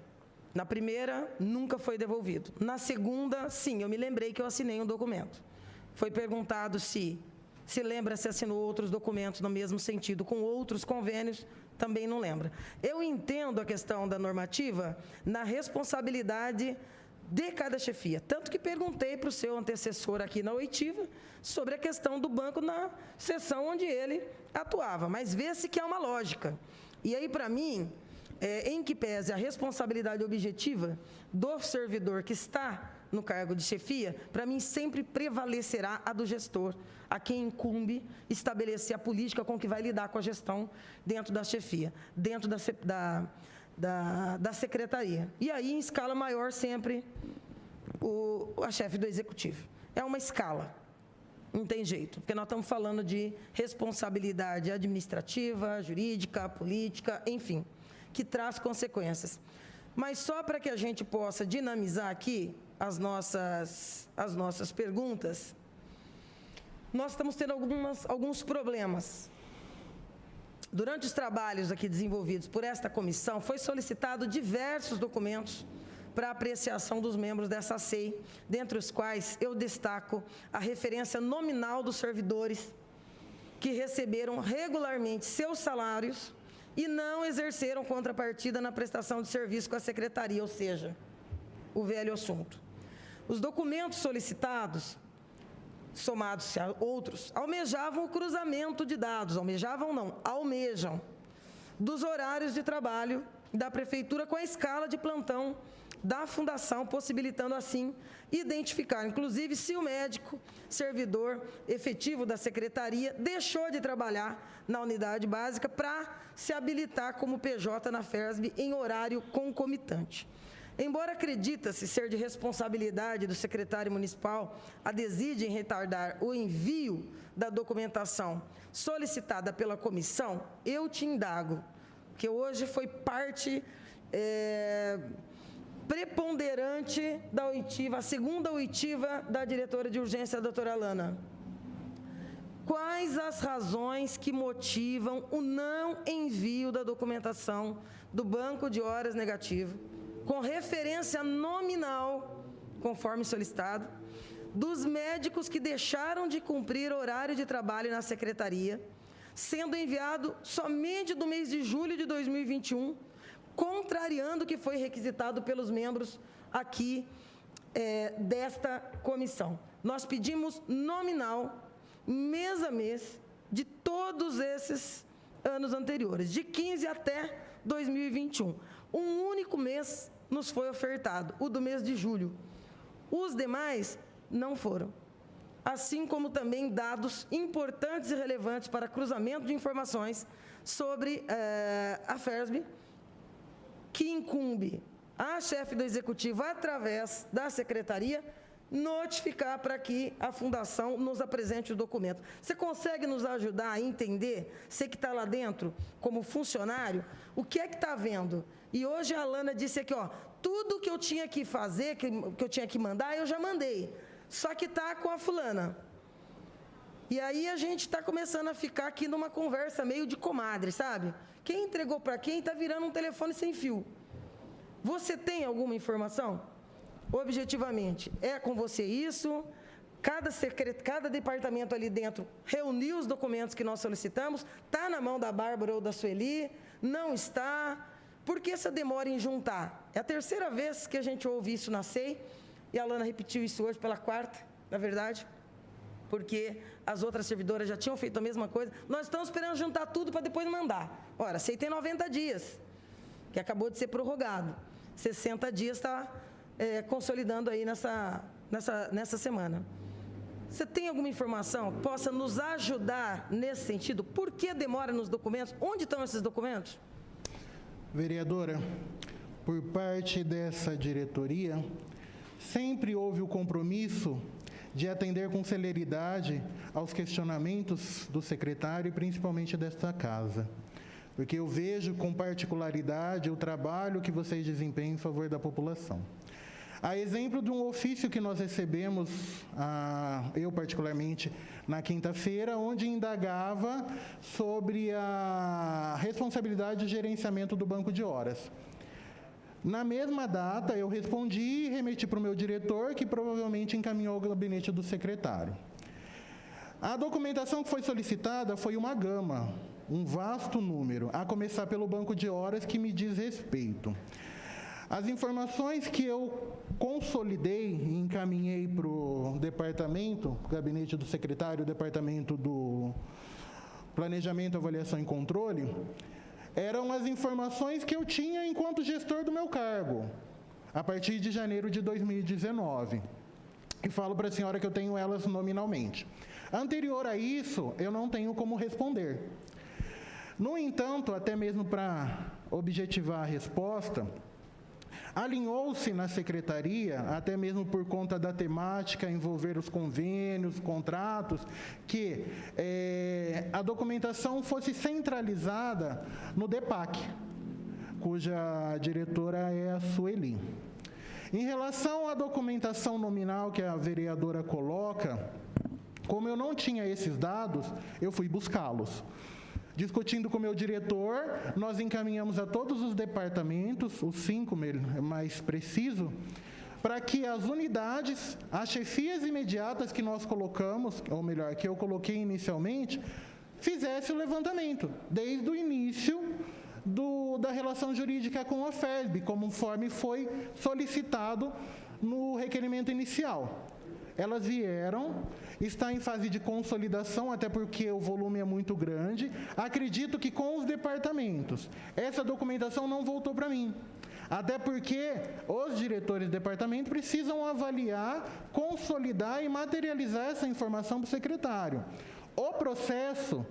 Na primeira, nunca foi devolvido. Na segunda, sim, eu me lembrei que eu assinei um documento. Foi perguntado se lembra se assinou outros documentos no mesmo sentido, com outros convênios, também não lembra. Eu entendo a questão da normativa na responsabilidade de cada chefia. Tanto que perguntei para o seu antecessor aqui na oitiva sobre a questão do banco na seção onde ele atuava. Mas vê-se que há uma lógica. E aí, para mim, em que pese a responsabilidade objetiva do servidor que está no cargo de chefia, para mim sempre prevalecerá a do gestor, a quem incumbe estabelecer a política com que vai lidar com a gestão dentro da chefia, dentro da secretaria. E aí, em escala maior, sempre a chefe do executivo. É uma escala, não tem jeito, porque nós estamos falando de responsabilidade administrativa, jurídica, política, enfim, que traz consequências. Mas só para que a gente possa dinamizar aqui as nossas perguntas, nós estamos tendo alguns problemas. Durante os trabalhos aqui desenvolvidos por esta comissão, foi solicitado diversos documentos para apreciação dos membros dessa SEI, dentre os quais eu destaco a referência nominal dos servidores que receberam regularmente seus salários e não exerceram contrapartida na prestação de serviço com a secretaria, ou seja, o velho assunto. Os documentos solicitados, somados a outros, almejavam o cruzamento de dados, almejam dos horários de trabalho da Prefeitura com a escala de plantão da Fundação, possibilitando assim identificar, inclusive, se o médico servidor efetivo da Secretaria deixou de trabalhar na unidade básica para se habilitar como PJ na FERSB em horário concomitante. Embora acredita-se ser de responsabilidade do secretário municipal a desídia em retardar o envio da documentação solicitada pela comissão, eu te indago, que hoje foi parte preponderante da oitiva, a segunda oitiva da diretora de urgência, a doutora Alana. Quais as razões que motivam o não envio da documentação do banco de horas negativo, com referência nominal, conforme solicitado, dos médicos que deixaram de cumprir horário de trabalho na secretaria, sendo enviado somente do mês de julho de 2021, contrariando o que foi requisitado pelos membros aqui desta comissão. Nós pedimos nominal, mês a mês, de todos esses anos anteriores, de 15 até 2021. Um único mês nos foi ofertado, o do mês de julho. Os demais não foram. Assim como também dados importantes e relevantes para cruzamento de informações sobre a FERSB, que incumbe a chefe do Executivo, através da Secretaria, notificar para que a Fundação nos apresente o documento. Você consegue nos ajudar a entender, você que está lá dentro, como funcionário, o que é que está vendo? E hoje a Alana disse aqui, ó, tudo que eu tinha que fazer, que eu tinha que mandar, eu já mandei. Só que está com a fulana. E aí a gente está começando a ficar aqui numa conversa meio de comadre, sabe? Quem entregou para quem está virando um telefone sem fio. Você tem alguma informação? Objetivamente, é com você isso? Cada departamento ali dentro reuniu os documentos que nós solicitamos? Está na mão da Bárbara ou da Sueli? Não está? Por que essa demora em juntar? É a terceira vez que a gente ouve isso na SEI, e a Alana repetiu isso hoje pela quarta, na verdade, porque as outras servidoras já tinham feito a mesma coisa. Nós estamos esperando juntar tudo para depois mandar. Ora, a SEI tem 90 dias, que acabou de ser prorrogado. 60 dias está consolidando aí nessa semana. Você tem alguma informação que possa nos ajudar nesse sentido? Por que demora nos documentos? Onde estão esses documentos? Vereadora, por parte dessa diretoria, sempre houve o compromisso de atender com celeridade aos questionamentos do secretário e principalmente desta casa. Porque eu vejo com particularidade o trabalho que vocês desempenham em favor da população. A exemplo de um ofício que nós recebemos, eu particularmente, na quinta-feira, onde indagava sobre a responsabilidade de gerenciamento do banco de horas. Na mesma data, eu respondi e remeti para o meu diretor, que provavelmente encaminhou ao gabinete do secretário. A documentação que foi solicitada foi uma gama, um vasto número, a começar pelo banco de horas que me diz respeito. As informações que eu consolidei e encaminhei para o departamento, gabinete do secretário, departamento do Planejamento, Avaliação e Controle, eram as informações que eu tinha enquanto gestor do meu cargo, a partir de janeiro de 2019. E falo para a senhora que eu tenho elas nominalmente. Anterior a isso, eu não tenho como responder. No entanto, até mesmo para objetivar a resposta, alinhou-se na secretaria, até mesmo por conta da temática, envolver os convênios, contratos, que a documentação fosse centralizada no DEPAC, cuja diretora é a Sueli. Em relação à documentação nominal que a vereadora coloca, como eu não tinha esses dados, eu fui buscá-los. Discutindo com o meu diretor, nós encaminhamos a todos os departamentos, os 5 mais preciso, para que as unidades, as chefias imediatas que nós colocamos, ou melhor, que eu coloquei inicialmente, fizesse o levantamento, desde o início da relação jurídica com a FERSB, conforme foi solicitado no requerimento inicial. elas vieram, está em fase de consolidação, até porque o volume é muito grande. Acredito que com os departamentos, essa documentação não voltou para mim. Até porque os diretores de departamento precisam avaliar, consolidar e materializar essa informação para o secretário. O processo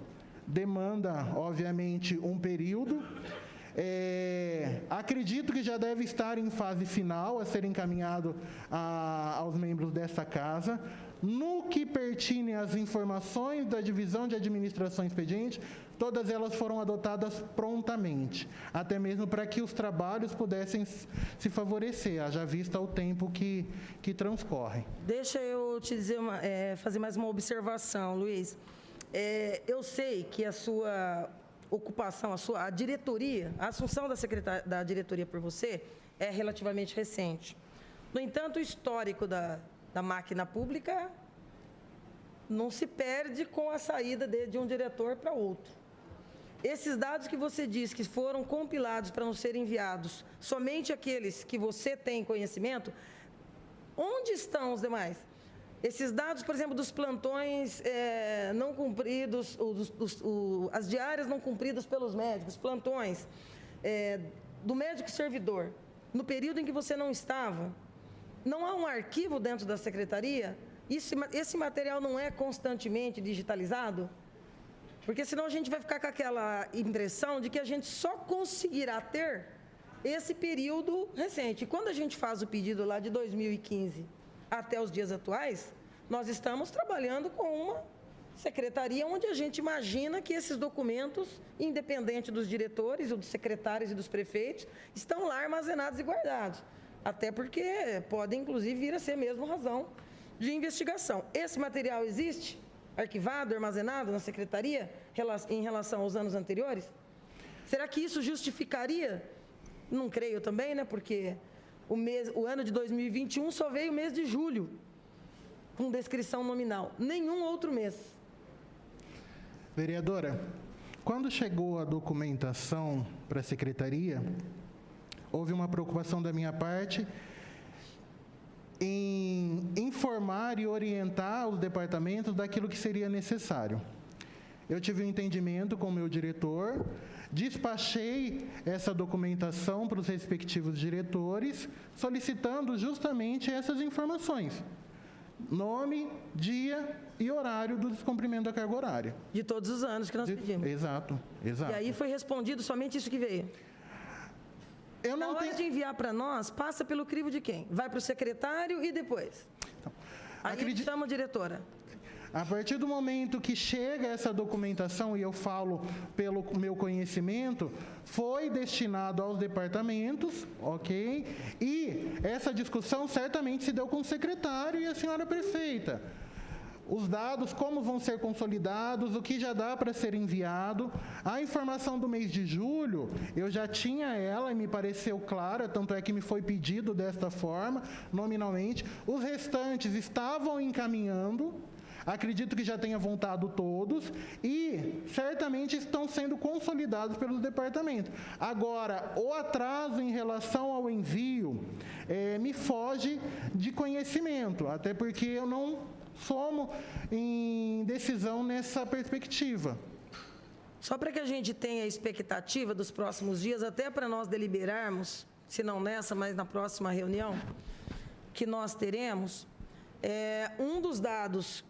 demanda, obviamente, um período. Acredito que já deve estar em fase final a ser encaminhado aos membros dessa casa. No que pertine às informações da divisão de administração e expediente, todas elas foram adotadas prontamente, até mesmo para que os trabalhos pudessem se favorecer, haja vista o tempo que transcorre. Deixa eu te dizer fazer mais uma observação, Luiz. Eu sei que a sua ocupação, a diretoria, a assunção da diretoria por você é relativamente recente. No entanto, o histórico da máquina pública não se perde com a saída de um diretor para outro. Esses dados que você diz que foram compilados para não serem enviados, somente aqueles que você tem conhecimento, onde estão os demais? Esses dados, por exemplo, dos plantões não cumpridos, as diárias não cumpridas pelos médicos, plantões do médico servidor, no período em que você não estava, não há um arquivo dentro da secretaria? Esse material não é constantemente digitalizado? Porque senão a gente vai ficar com aquela impressão de que a gente só conseguirá ter esse período recente. E quando a gente faz o pedido lá de 2015 até os dias atuais, nós estamos trabalhando com uma secretaria onde a gente imagina que esses documentos, independente dos diretores, ou dos secretários e dos prefeitos, estão lá armazenados e guardados. Até porque podem, inclusive, vir a ser mesmo razão de investigação. Esse material existe, arquivado, armazenado na secretaria, em relação aos anos anteriores? Será que isso justificaria? Não creio também, né? Porque o ano de 2021 só veio o mês de julho, com descrição nominal. Nenhum outro mês. Vereadora, quando chegou a documentação para a secretaria, houve uma preocupação da minha parte em informar e orientar os departamentos daquilo que seria necessário. Eu tive um entendimento com o meu diretor, despachei essa documentação para os respectivos diretores, solicitando justamente essas informações: nome, dia e horário do descumprimento da carga horária. De todos os anos que nós pedimos. Exato. E aí foi respondido somente isso que veio? Na hora de enviar para nós, passa pelo crivo de quem? Vai para o secretário e depois? Aí ele chama a diretora. A partir do momento que chega essa documentação, e eu falo pelo meu conhecimento, foi destinado aos departamentos, ok? E essa discussão certamente se deu com o secretário e a senhora prefeita. Os dados, como vão ser consolidados, o que já dá para ser enviado. A informação do mês de julho, eu já tinha ela e me pareceu clara, tanto é que me foi pedido desta forma, nominalmente. Os restantes estavam encaminhando, acredito que já tenha voltado todos, e certamente estão sendo consolidados pelos departamentos. Agora, o atraso em relação ao envio me foge de conhecimento, até porque eu não somo em decisão nessa perspectiva. Só para que a gente tenha a expectativa dos próximos dias, até para nós deliberarmos, se não nessa, mas na próxima reunião que nós teremos, um dos dados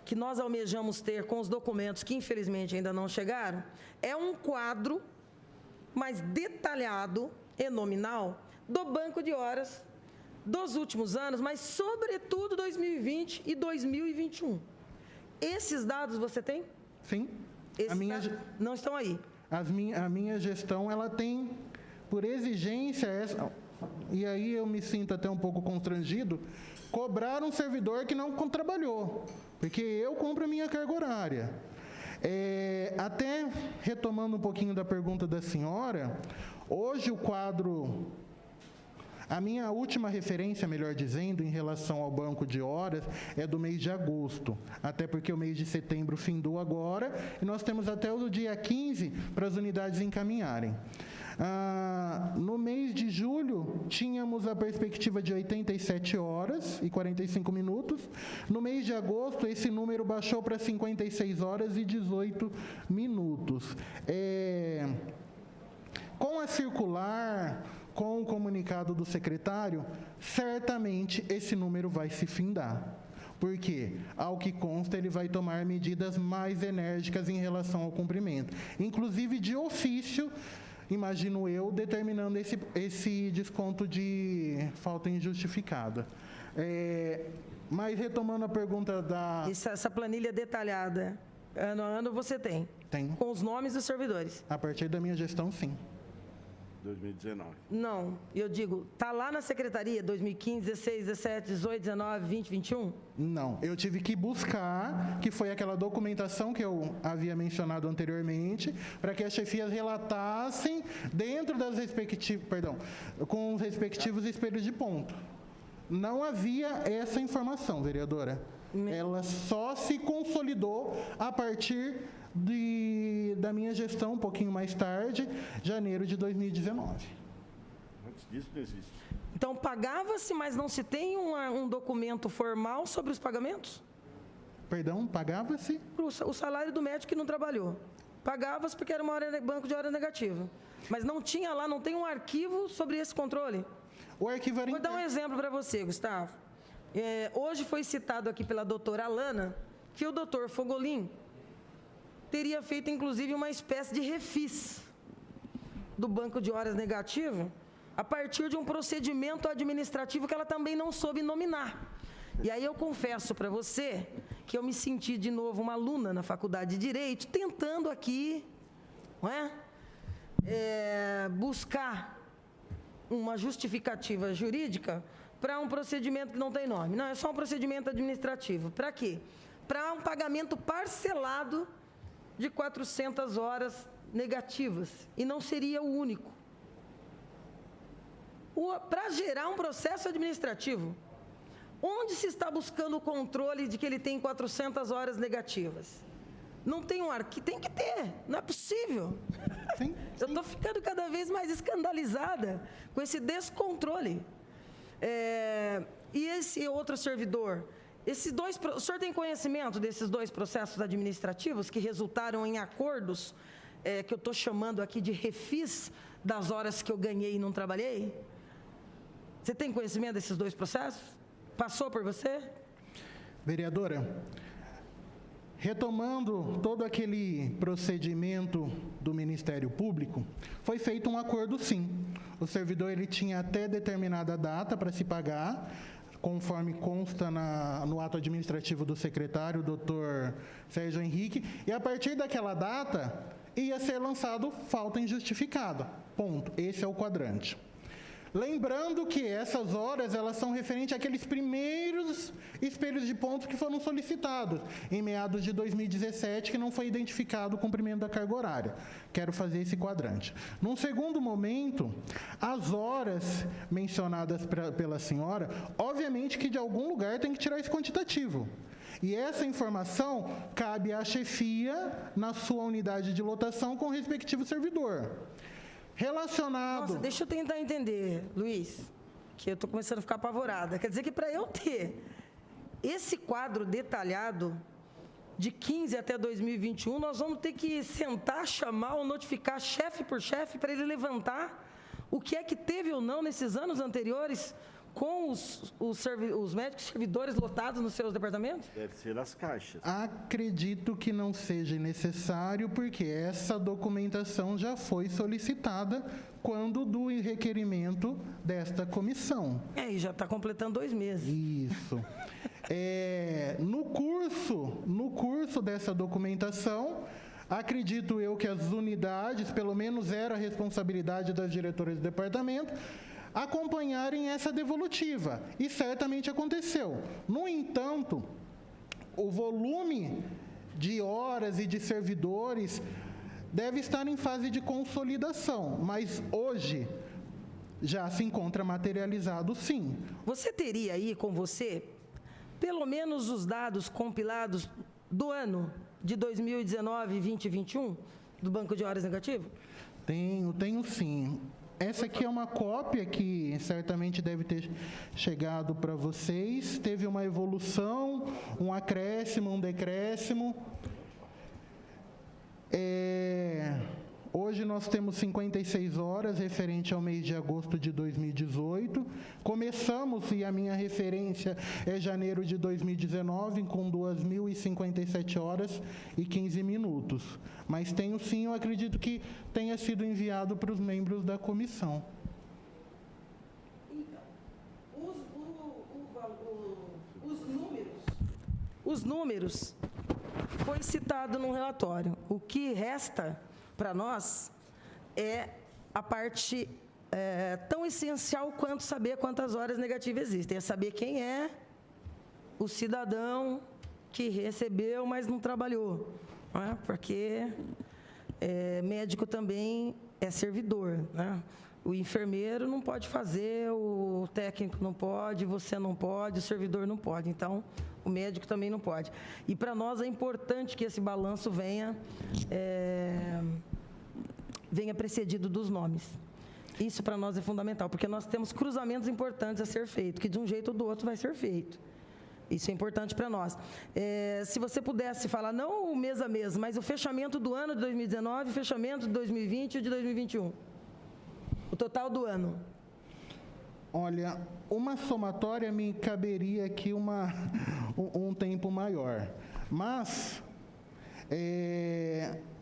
que nós almejamos ter com os documentos que infelizmente ainda não chegaram, é um quadro mais detalhado e nominal do banco de horas dos últimos anos, mas sobretudo 2020 e 2021. Esses dados você tem? Sim. Não estão aí. A minha gestão, ela tem, por exigência, e aí eu me sinto até um pouco constrangido, cobrar um servidor que não trabalhou, porque eu cumpro a minha carga horária. Até retomando um pouquinho da pergunta da senhora, hoje o quadro... A minha última referência, melhor dizendo, em relação ao banco de horas, é do mês de agosto, até porque o mês de setembro findou agora, e nós temos até o dia 15 para as unidades encaminharem. No mês de julho, tínhamos a perspectiva de 87 horas e 45 minutos. No mês de agosto, esse número baixou para 56 horas e 18 minutos. Com a circular, com o comunicado do secretário, certamente esse número vai se findar. Porque, ao que consta, ele vai tomar medidas mais enérgicas em relação ao cumprimento. Inclusive, de ofício, imagino eu, determinando esse desconto de falta injustificada. Mas, retomando a pergunta da... Essa planilha detalhada, ano a ano, você tem? Tem. Com os nomes dos servidores? A partir da minha gestão, sim. 2019. Não, eu digo, está lá na secretaria 2015, 16, 17, 18, 19, 20, 21? Não, eu tive que buscar, que foi aquela documentação que eu havia mencionado anteriormente, para que as chefias relatassem dentro das respectivas, com os respectivos espelhos de ponto. Não havia essa informação, vereadora. Ela só se consolidou a partir da minha gestão, um pouquinho mais tarde, janeiro de 2019. Antes disso não existe. Então, pagava-se, mas não se tem um documento formal sobre os pagamentos? Perdão, pagava-se? O salário do médico que não trabalhou. Pagava-se porque era banco de hora negativa. Mas não tinha lá, não tem um arquivo sobre esse controle? O arquivo era... Vou dar um exemplo para você, Gustavo. Hoje foi citado aqui pela doutora Alana que o doutor Fogolin teria feito, inclusive, uma espécie de refis do banco de horas negativo a partir de um procedimento administrativo que ela também não soube nominar. E aí eu confesso para você que eu me senti de novo uma aluna na faculdade de Direito, tentando aqui, não é? Buscar uma justificativa jurídica para um procedimento que não tem nome. Não, é só um procedimento administrativo. Para quê? Para um pagamento parcelado de 400 horas negativas, e não seria o único. Para gerar um processo administrativo, onde se está buscando o controle de que ele tem 400 horas negativas? Não tem um arquivo? Tem que ter, não é possível. Sim. Eu estou ficando cada vez mais escandalizada com esse descontrole. E esse outro servidor... o senhor tem conhecimento desses dois processos administrativos que resultaram em acordos, que eu estou chamando aqui de refis das horas que eu ganhei e não trabalhei? Você tem conhecimento desses dois processos? Passou por você? Vereadora, retomando todo aquele procedimento do Ministério Público, foi feito um acordo, sim. O servidor ele tinha até determinada data para se pagar, conforme consta no ato administrativo do secretário, doutor Sérgio Henrique, e a partir daquela data ia ser lançado falta injustificada. Ponto. Esse é o quadrante. Lembrando que essas horas, elas são referentes àqueles primeiros espelhos de ponto que foram solicitados, em meados de 2017, que não foi identificado o cumprimento da carga horária. Quero fazer esse quadrante. Num segundo momento, as horas mencionadas pela senhora, obviamente que de algum lugar tem que tirar esse quantitativo. E essa informação cabe à chefia, na sua unidade de lotação, com o respectivo servidor. Relacionado... Nossa, deixa eu tentar entender, Luiz, que eu estou começando a ficar apavorada. Quer dizer que para eu ter esse quadro detalhado de 15 até 2021, nós vamos ter que sentar, chamar ou notificar chefe por chefe para ele levantar o que é que teve ou não nesses anos anteriores com os médicos servidores lotados nos seus departamentos? Deve ser as caixas. Acredito que não seja necessário, porque essa documentação já foi solicitada quando do requerimento desta comissão. E já está completando 2 meses. Isso. No curso dessa documentação, acredito eu que as unidades, pelo menos era a responsabilidade das diretoras do departamento, acompanharem essa devolutiva, e certamente aconteceu. No entanto, o volume de horas e de servidores deve estar em fase de consolidação, mas hoje já se encontra materializado, sim. Você teria aí com você pelo menos os dados compilados do ano de 2019, 20 e 21 do banco de horas negativo? Tenho sim. Essa aqui é uma cópia que certamente deve ter chegado para vocês. Teve uma evolução, um acréscimo, um decréscimo. Hoje nós temos 56 horas referente ao mês de agosto de 2018. Começamos, e a minha referência é janeiro de 2019, com 2.057 horas e 15 minutos. Mas tenho sim, eu acredito que tenha sido enviado para os membros da comissão. Então, os números foi citado no relatório. O que resta para nós é a parte tão essencial quanto saber quantas horas negativas existem. É saber quem é o cidadão que recebeu, mas não trabalhou. Não é? Porque médico também é servidor. Né? O enfermeiro não pode fazer, o técnico não pode, você não pode, o servidor não pode. Então, o médico também não pode. E para nós é importante que esse balanço venha precedido dos nomes. Isso para nós é fundamental, porque nós temos cruzamentos importantes a ser feito, que de um jeito ou do outro vai ser feito. Isso é importante para nós. Se você pudesse falar, não o mês a mês, mas o fechamento do ano de 2019, o fechamento de 2020 e o de 2021. O total do ano. Olha, uma somatória me caberia aqui um tempo maior. Mas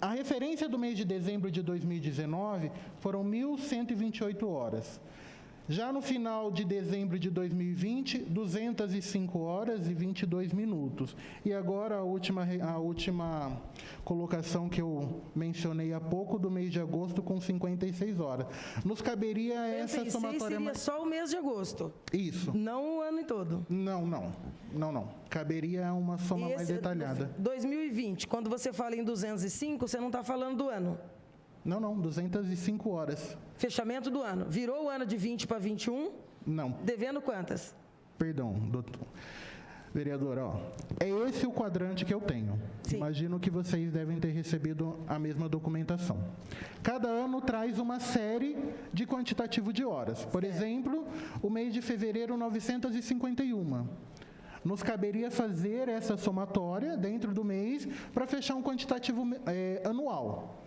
a referência do mês de dezembro de 2019 foram 1.128 horas. Já no final de dezembro de 2020, 205 horas e 22 minutos. E agora a última colocação que eu mencionei há pouco, do mês de agosto, com 56 horas. Nos caberia essa somatória... Seria só o mês de agosto? Isso. Não o ano todo? Não. Caberia uma soma mais detalhada. 2020, quando você fala em 205, você não está falando do ano? Não, 205 horas. Fechamento do ano. Virou o ano de 20 para 21? Não. Devendo quantas? Perdão, doutor. Vereador, é esse o quadrante que eu tenho. Sim. Imagino que vocês devem ter recebido a mesma documentação. Cada ano traz uma série de quantitativo de horas. Por exemplo, o mês de fevereiro, 951. Nos caberia fazer essa somatória dentro do mês para fechar um quantitativo anual.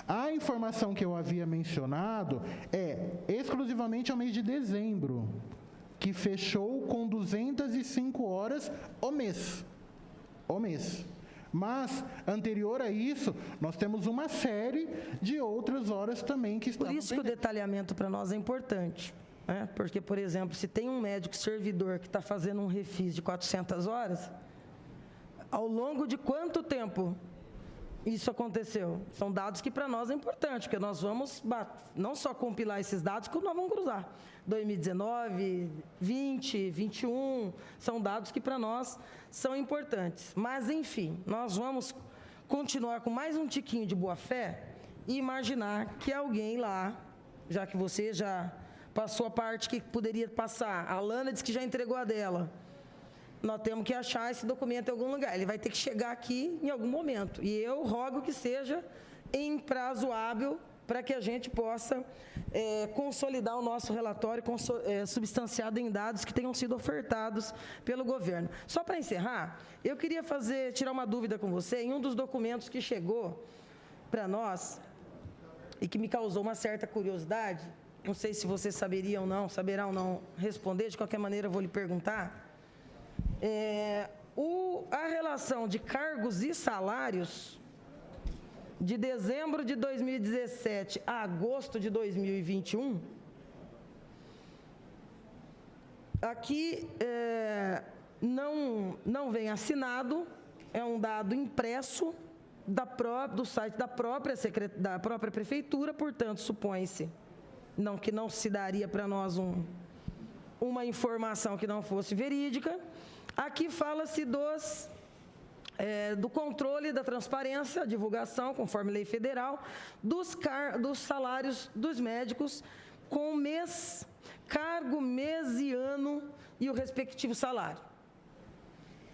A informação que eu havia mencionado é exclusivamente ao mês de dezembro, que fechou com 205 horas o mês. Mas, anterior a isso, nós temos uma série de outras horas também que estão... Por isso que o detalhamento para nós é importante. Né? Porque, por exemplo, se tem um médico servidor que está fazendo um refis de 400 horas, ao longo de quanto tempo isso aconteceu? São dados que para nós é importante, porque nós vamos não só compilar esses dados, como nós vamos cruzar. 2019, 20, 21, são dados que para nós são importantes. Mas, enfim, nós vamos continuar com mais um tiquinho de boa-fé e imaginar que alguém lá, já que você já passou a parte que poderia passar, a Lana disse que já entregou a dela, nós temos que achar esse documento em algum lugar. Ele vai ter que chegar aqui em algum momento. E eu rogo que seja em prazo hábil para que a gente possa consolidar o nosso relatório substanciado em dados que tenham sido ofertados pelo governo. Só para encerrar, eu queria tirar uma dúvida com você. Em um dos documentos que chegou para nós e que me causou uma certa curiosidade, não sei se você saberá ou não responder, de qualquer maneira eu vou lhe perguntar. A relação de cargos e salários de dezembro de 2017 a agosto de 2021, aqui não vem assinado, é um dado impresso do site da própria prefeitura, portanto, supõe-se que não se daria para nós uma informação que não fosse verídica. Aqui fala-se do controle da transparência, a divulgação, conforme lei federal, dos salários dos médicos com mês, cargo, mês e ano e o respectivo salário.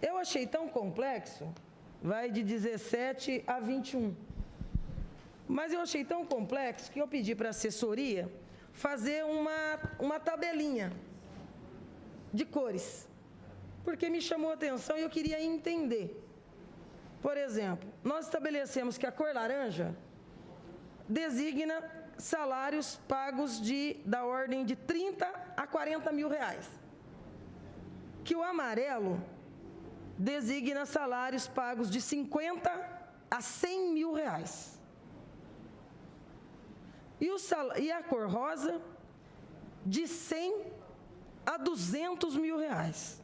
Eu achei tão complexo, vai de 17 a 21. Mas eu achei tão complexo que eu pedi para a assessoria fazer uma tabelinha de cores, porque me chamou a atenção e eu queria entender. Por exemplo, nós estabelecemos que a cor laranja designa salários pagos da ordem de 30 a 40 mil reais. Que o amarelo designa salários pagos de 50 a 100 mil reais. E a cor rosa, de 100 a 200 mil reais.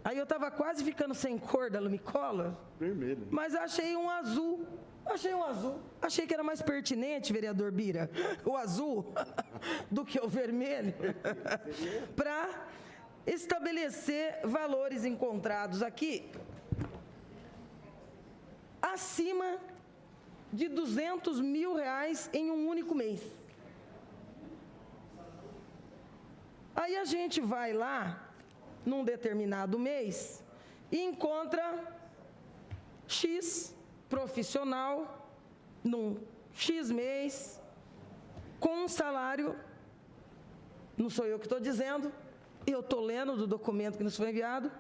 Aí eu estava quase ficando sem cor da Lumicolor, Vermelho. mas achei um azul. Achei que era mais pertinente, vereador Bira, o azul do que o vermelho, para estabelecer valores encontrados aqui acima de 200 mil reais em um único mês. Aí a gente vai lá, num determinado mês, e encontra X profissional, num X mês, com um salário, não sou eu que estou dizendo, eu estou lendo do documento que nos foi enviado,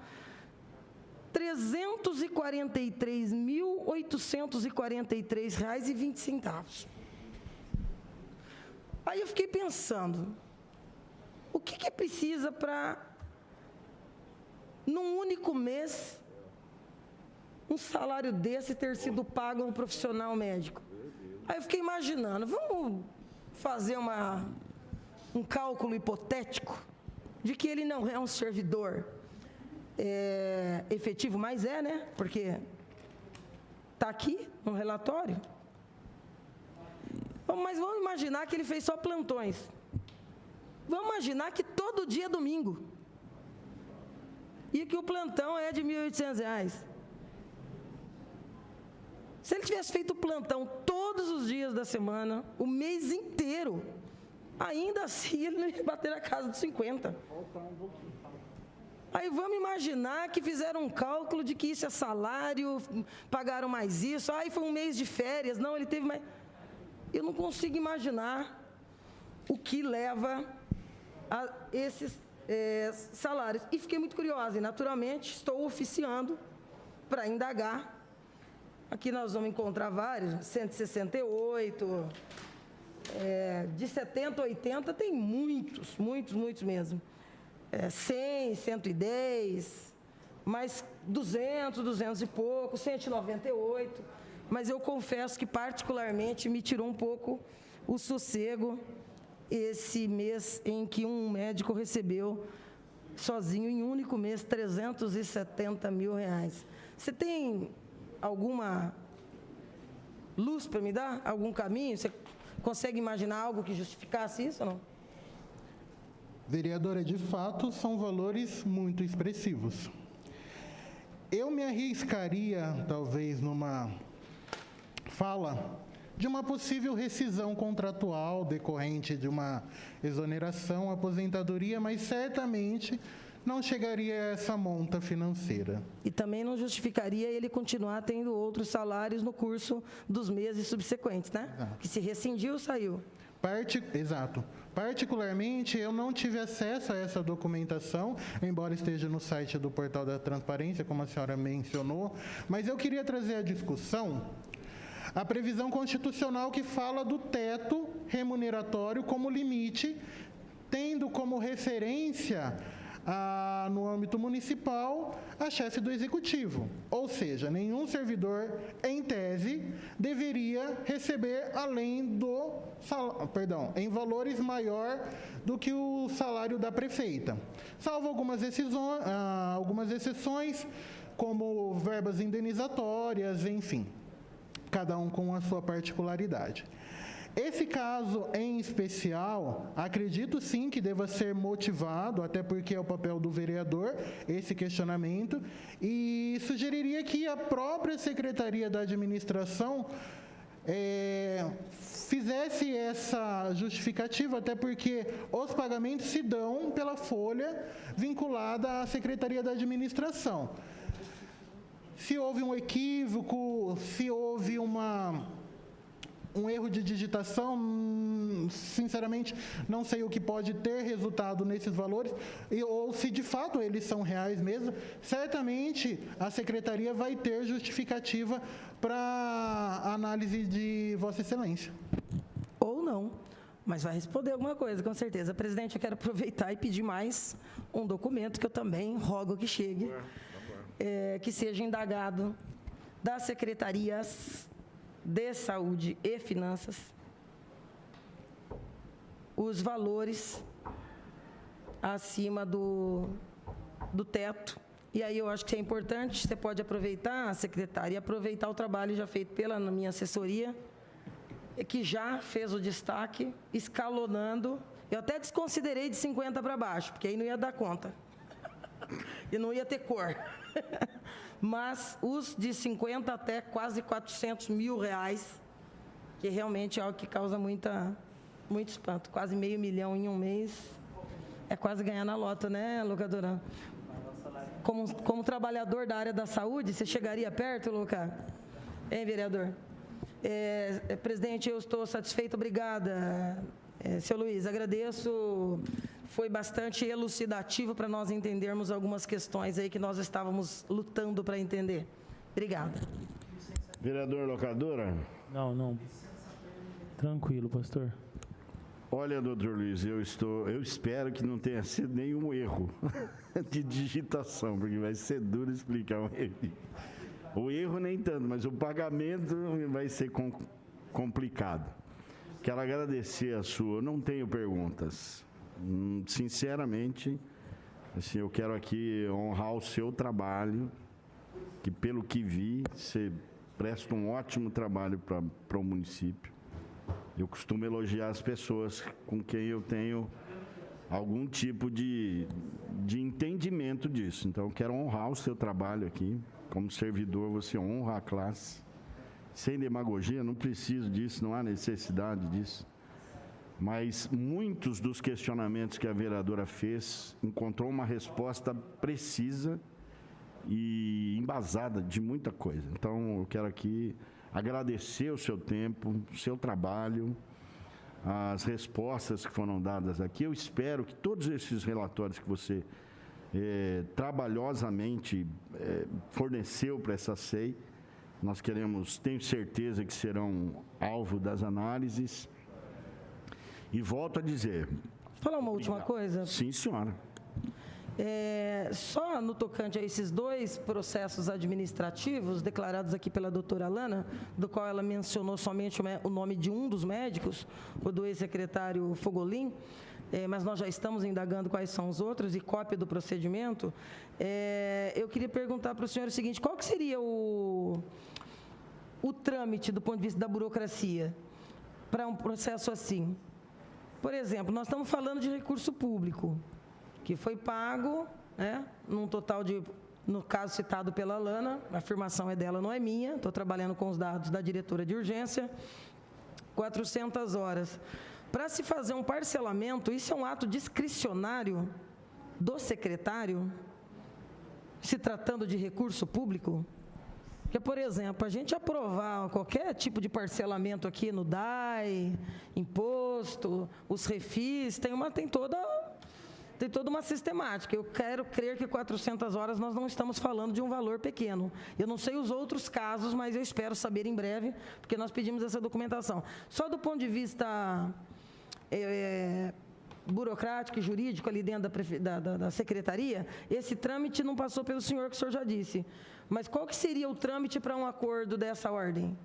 R$ 343.843,20. Aí eu fiquei pensando, o que precisa para, num único mês, um salário desse ter sido pago a um profissional médico? Aí eu fiquei imaginando, vamos fazer um cálculo hipotético de que ele não é um servidor efetivo, mas né? Porque está aqui no relatório. Mas vamos imaginar que ele fez só plantões. Vamos imaginar que todo dia é domingo. E que o plantão é de R$ 1.800. Se ele tivesse feito plantão todos os dias da semana, o mês inteiro, ainda assim ele não ia bater na casa dos 50. Aí vamos imaginar que fizeram um cálculo de que isso é salário, pagaram mais isso, aí foi um mês de férias, não, ele teve mais... Eu não consigo imaginar o que leva a esses salários. E fiquei muito curiosa, e naturalmente estou oficiando para indagar. Aqui nós vamos encontrar vários, 168, de 70 a 80 tem muitos mesmo. 100, 110, mais 200 e pouco, 198. Mas eu confesso que particularmente me tirou um pouco o sossego esse mês em que um médico recebeu sozinho, em um único mês, R$ 370 mil. Você tem alguma luz para me dar? Algum caminho? Você consegue imaginar algo que justificasse isso ou não? Vereadora, de fato, são valores muito expressivos. Eu me arriscaria, talvez, numa fala de uma possível rescisão contratual decorrente de uma exoneração, aposentadoria, mas certamente não chegaria a essa monta financeira. E também não justificaria ele continuar tendo outros salários no curso dos meses subsequentes, né? Exato. Que se rescindiu, saiu. Exato. Particularmente, eu não tive acesso a essa documentação, embora esteja no site do Portal da Transparência, como a senhora mencionou, mas eu queria trazer à discussão a previsão constitucional que fala do teto remuneratório como limite, tendo como referência no âmbito municipal, a chefe do executivo. Ou seja, nenhum servidor, em tese, deveria receber em valores maior do que o salário da prefeita. Salvo algumas exceções, como verbas indenizatórias, enfim, cada um com a sua particularidade. Esse caso em especial, acredito sim que deva ser motivado, até porque é o papel do vereador, esse questionamento, e sugeriria que a própria Secretaria da Administração fizesse essa justificativa, até porque os pagamentos se dão pela folha vinculada à Secretaria da Administração. Se houve um equívoco, se houve uma um erro de digitação, sinceramente, não sei o que pode ter resultado nesses valores, ou se de fato eles são reais mesmo. Certamente a Secretaria vai ter justificativa para análise de Vossa Excelência. Ou não, mas vai responder alguma coisa, com certeza. Presidente, eu quero aproveitar e pedir mais um documento que eu também rogo que chegue, que seja indagado das secretarias de Saúde e Finanças, os valores acima do teto. E aí eu acho que é importante, você pode aproveitar, a secretária, aproveitar o trabalho já feito pela minha assessoria, que já fez o destaque, escalonando. Eu até desconsiderei de 50 para baixo, porque aí não ia dar conta. E não ia ter cor. Mas os de 50 até quase 400 mil reais, que realmente é algo que causa muito espanto. Quase R$500 mil em um mês. É quase ganhar na loto, né, locadora? Como trabalhador da área da saúde, você chegaria perto, Luca? Hein, vereador? Presidente, eu estou satisfeito, obrigada. Seu Luiz, agradeço. Foi bastante elucidativo para nós entendermos algumas questões aí que nós estávamos lutando para entender. Obrigada. Vereador Locadora? Não. Tranquilo, pastor. Olha, doutor Luiz, eu espero que não tenha sido nenhum erro de digitação, porque vai ser duro explicar um erro. O erro nem tanto, mas o pagamento vai ser complicado. Quero agradecer a sua, eu não tenho perguntas. Sinceramente, assim, eu quero aqui honrar o seu trabalho, que pelo que vi, você presta um ótimo trabalho para o município. Eu costumo elogiar as pessoas com quem eu tenho algum tipo de entendimento disso. Então, eu quero honrar o seu trabalho aqui. Como servidor, você honra a classe. Sem demagogia, não preciso disso, não há necessidade disso. Mas muitos dos questionamentos que a vereadora fez encontrou uma resposta precisa e embasada de muita coisa. Então, eu quero aqui agradecer o seu tempo, o seu trabalho, as respostas que foram dadas aqui. Eu espero que todos esses relatórios que você trabalhosamente forneceu para essa SEI, nós tenho certeza que serão alvo das análises. E volto a dizer... Falar uma última coisa? Sim, senhora. Só no tocante a esses dois processos administrativos declarados aqui pela doutora Alana, do qual ela mencionou somente o nome de um dos médicos, o do ex-secretário Fogolin, mas nós já estamos indagando quais são os outros e cópia do procedimento. Eu queria perguntar para o senhor o seguinte: qual que seria o trâmite do ponto de vista da burocracia para um processo assim? Por exemplo, nós estamos falando de recurso público, que foi pago, né, num total de, no caso citado pela Alana, a afirmação é dela, não é minha, estou trabalhando com os dados da diretora de urgência, 400 horas. Para se fazer um parcelamento, isso é um ato discricionário do secretário, se tratando de recurso público? Porque, por exemplo, a gente aprovar qualquer tipo de parcelamento aqui no DAI, imposto, os refis, tem toda uma sistemática. Eu quero crer que 400 horas nós não estamos falando de um valor pequeno. Eu não sei os outros casos, mas eu espero saber em breve, porque nós pedimos essa documentação. Só do ponto de vista burocrático e jurídico ali dentro da secretaria, esse trâmite não passou pelo senhor, que o senhor já disse. Mas qual que seria o trâmite para um acordo dessa ordem?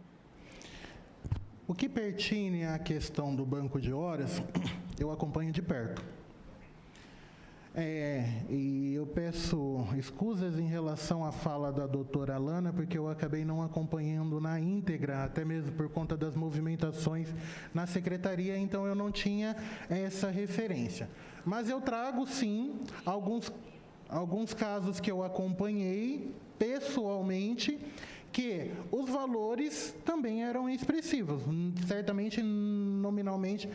O que pertine à questão do banco de horas, eu acompanho de perto. E eu peço escusas em relação à fala da doutora Alana, porque eu acabei não acompanhando na íntegra, até mesmo por conta das movimentações na secretaria, então eu não tinha essa referência. Mas eu trago, sim, alguns casos que eu acompanhei pessoalmente, que os valores também eram expressivos, certamente nominalmente,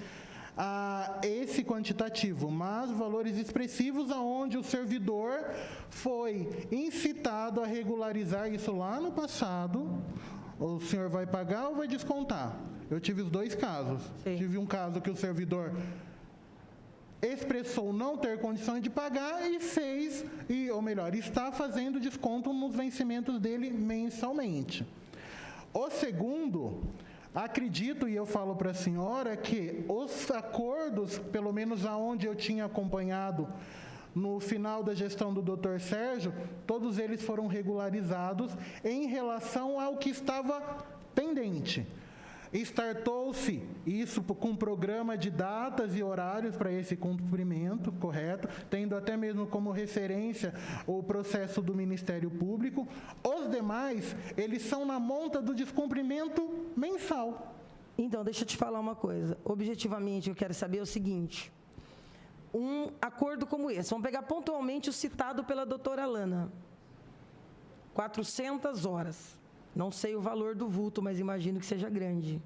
esse quantitativo, mas valores expressivos aonde o servidor foi incitado a regularizar isso lá no passado. O senhor vai pagar ou vai descontar? Eu tive os dois casos. Sim. Tive um caso que o servidor expressou não ter condições de pagar e fez, ou melhor, está fazendo desconto nos vencimentos dele mensalmente. O segundo, acredito, e eu falo para a senhora, que os acordos, pelo menos aonde eu tinha acompanhado no final da gestão do Dr. Sérgio, todos eles foram regularizados em relação ao que estava pendente. Startou-se isso com um programa de datas e horários para esse cumprimento, correto? Tendo até mesmo como referência o processo do Ministério Público. Os demais, eles são na monta do descumprimento mensal. Então, deixa eu te falar uma coisa. Objetivamente, eu quero saber o seguinte. Um acordo como esse, vamos pegar pontualmente o citado pela doutora Alana. 400 horas. Não sei o valor do vulto, mas imagino que seja grande.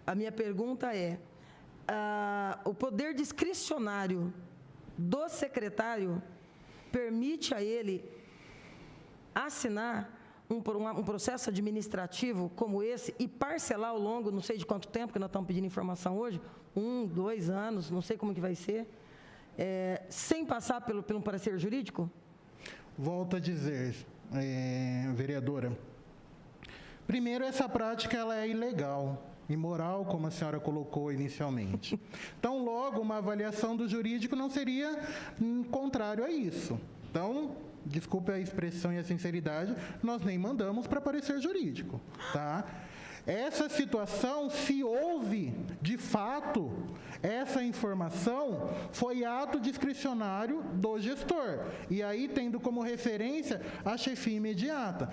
A minha pergunta é, o poder discricionário do secretário permite a ele assinar um processo administrativo como esse e parcelar ao longo, não sei de quanto tempo, que nós estamos pedindo informação hoje, 1, 2 anos, não sei como que vai ser, sem passar pelo parecer jurídico? Volto a dizer, vereadora, primeiro, essa prática ela é ilegal, imoral, como a senhora colocou inicialmente. Então, logo, uma avaliação do jurídico não seria contrário a isso. Então, desculpe a expressão e a sinceridade, nós nem mandamos para parecer jurídico, tá? Essa situação, se houve, de fato, essa informação, foi ato discricionário do gestor. E aí, tendo como referência a chefia imediata.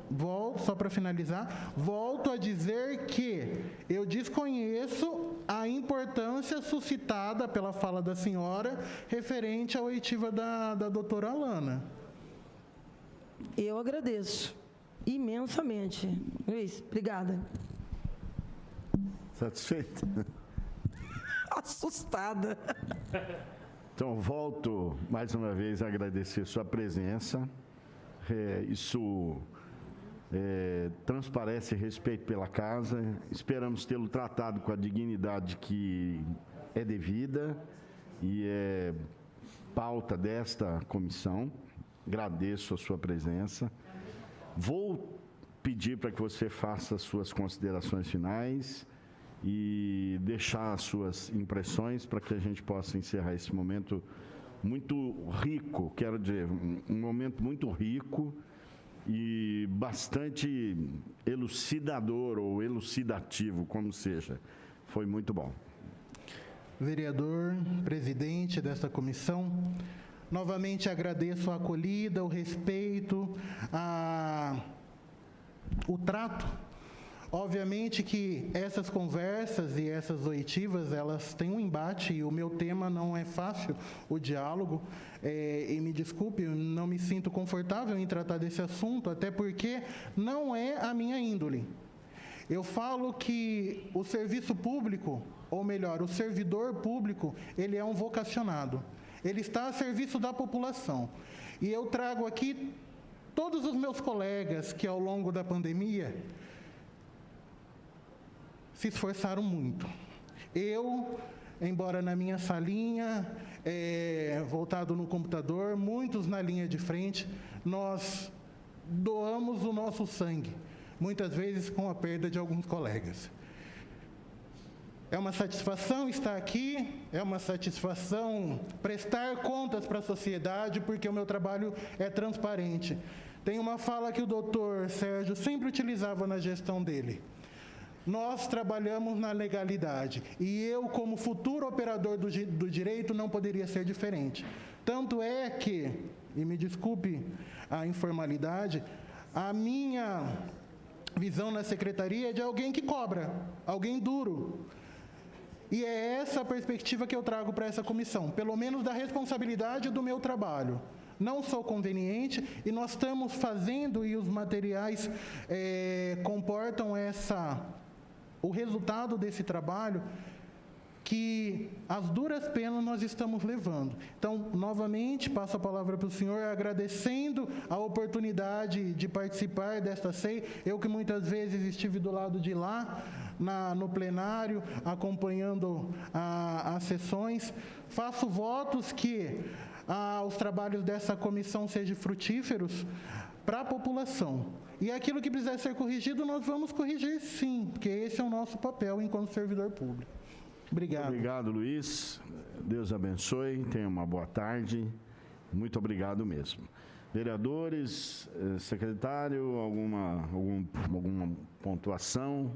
Volto, só para finalizar, volto a dizer que eu desconheço a importância suscitada pela fala da senhora referente à oitiva da doutora Alana. Eu agradeço. Imensamente. Luiz, obrigada. Satisfeito? Assustada. Então, volto mais uma vez a agradecer sua presença. Isso transparece respeito pela casa. Esperamos tê-lo tratado com a dignidade que é devida e é pauta desta comissão. Agradeço a sua presença. Vou pedir para que você faça as suas considerações finais e deixar as suas impressões para que a gente possa encerrar esse momento muito rico, quero dizer, um momento muito rico e bastante elucidador ou elucidativo, como seja. Foi muito bom. Vereador, presidente desta comissão, novamente agradeço a acolhida, o respeito, o trato. Obviamente que essas conversas e essas oitivas, elas têm um embate e o meu tema não é fácil, o diálogo. E me desculpe, eu não me sinto confortável em tratar desse assunto, até porque não é a minha índole. Eu falo que o serviço público, ou melhor, o servidor público, ele é um vocacionado. Ele está a serviço da população. E eu trago aqui todos os meus colegas que, ao longo da pandemia, se esforçaram muito. Eu, embora na minha salinha, voltado no computador, muitos na linha de frente, nós doamos o nosso sangue, muitas vezes com a perda de alguns colegas. É uma satisfação estar aqui, é uma satisfação prestar contas para a sociedade, porque o meu trabalho é transparente. Tem uma fala que o doutor Sérgio sempre utilizava na gestão dele. Nós trabalhamos na legalidade, e eu, como futuro operador do direito, não poderia ser diferente. Tanto é que, e me desculpe a informalidade, a minha visão na secretaria é de alguém que cobra, alguém duro. E é essa a perspectiva que eu trago para essa comissão, pelo menos da responsabilidade do meu trabalho. Não sou conveniente e nós estamos fazendo, e os materiais comportam o resultado desse trabalho, que as duras penas nós estamos levando. Então, novamente, passo a palavra para o senhor, agradecendo a oportunidade de participar desta ceia. Eu que muitas vezes estive do lado de lá, no plenário, acompanhando as sessões. Faço votos que os trabalhos dessa comissão sejam frutíferos para a população. E aquilo que precisar ser corrigido, nós vamos corrigir sim, porque esse é o nosso papel enquanto servidor público. Obrigado. Obrigado, Luiz. Deus abençoe. Tenha uma boa tarde. Muito obrigado mesmo. Vereadores, secretário, alguma pontuação?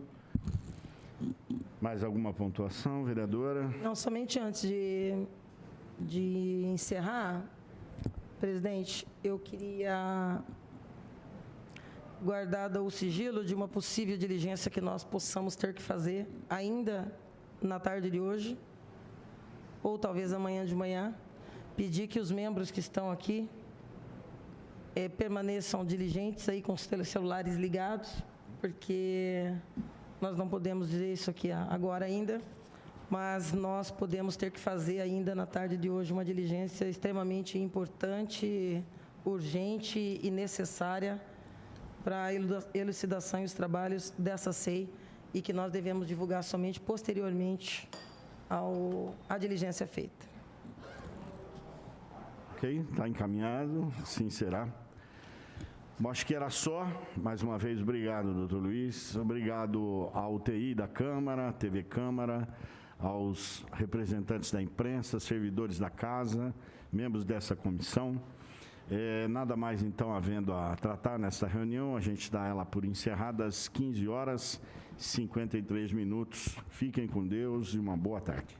Mais alguma pontuação, vereadora? Não, somente antes de encerrar, presidente, eu queria, guardado o sigilo de uma possível diligência que nós possamos ter que fazer ainda na tarde de hoje, ou talvez amanhã de manhã, pedir que os membros que estão aqui permaneçam diligentes aí com os celulares ligados, porque nós não podemos dizer isso aqui agora ainda, mas nós podemos ter que fazer ainda na tarde de hoje uma diligência extremamente importante, urgente e necessária para a elucidação e os trabalhos dessa SEI, e que nós devemos divulgar somente posteriormente à diligência feita. Ok, está encaminhado, assim será. Bom, acho que era só. Mais uma vez, obrigado, doutor Luiz. Obrigado à UTI da Câmara, TV Câmara, aos representantes da imprensa, servidores da casa, membros dessa comissão. Nada mais, então, havendo a tratar nessa reunião, a gente dá ela por encerrada às 15h53. Fiquem com Deus e uma boa tarde.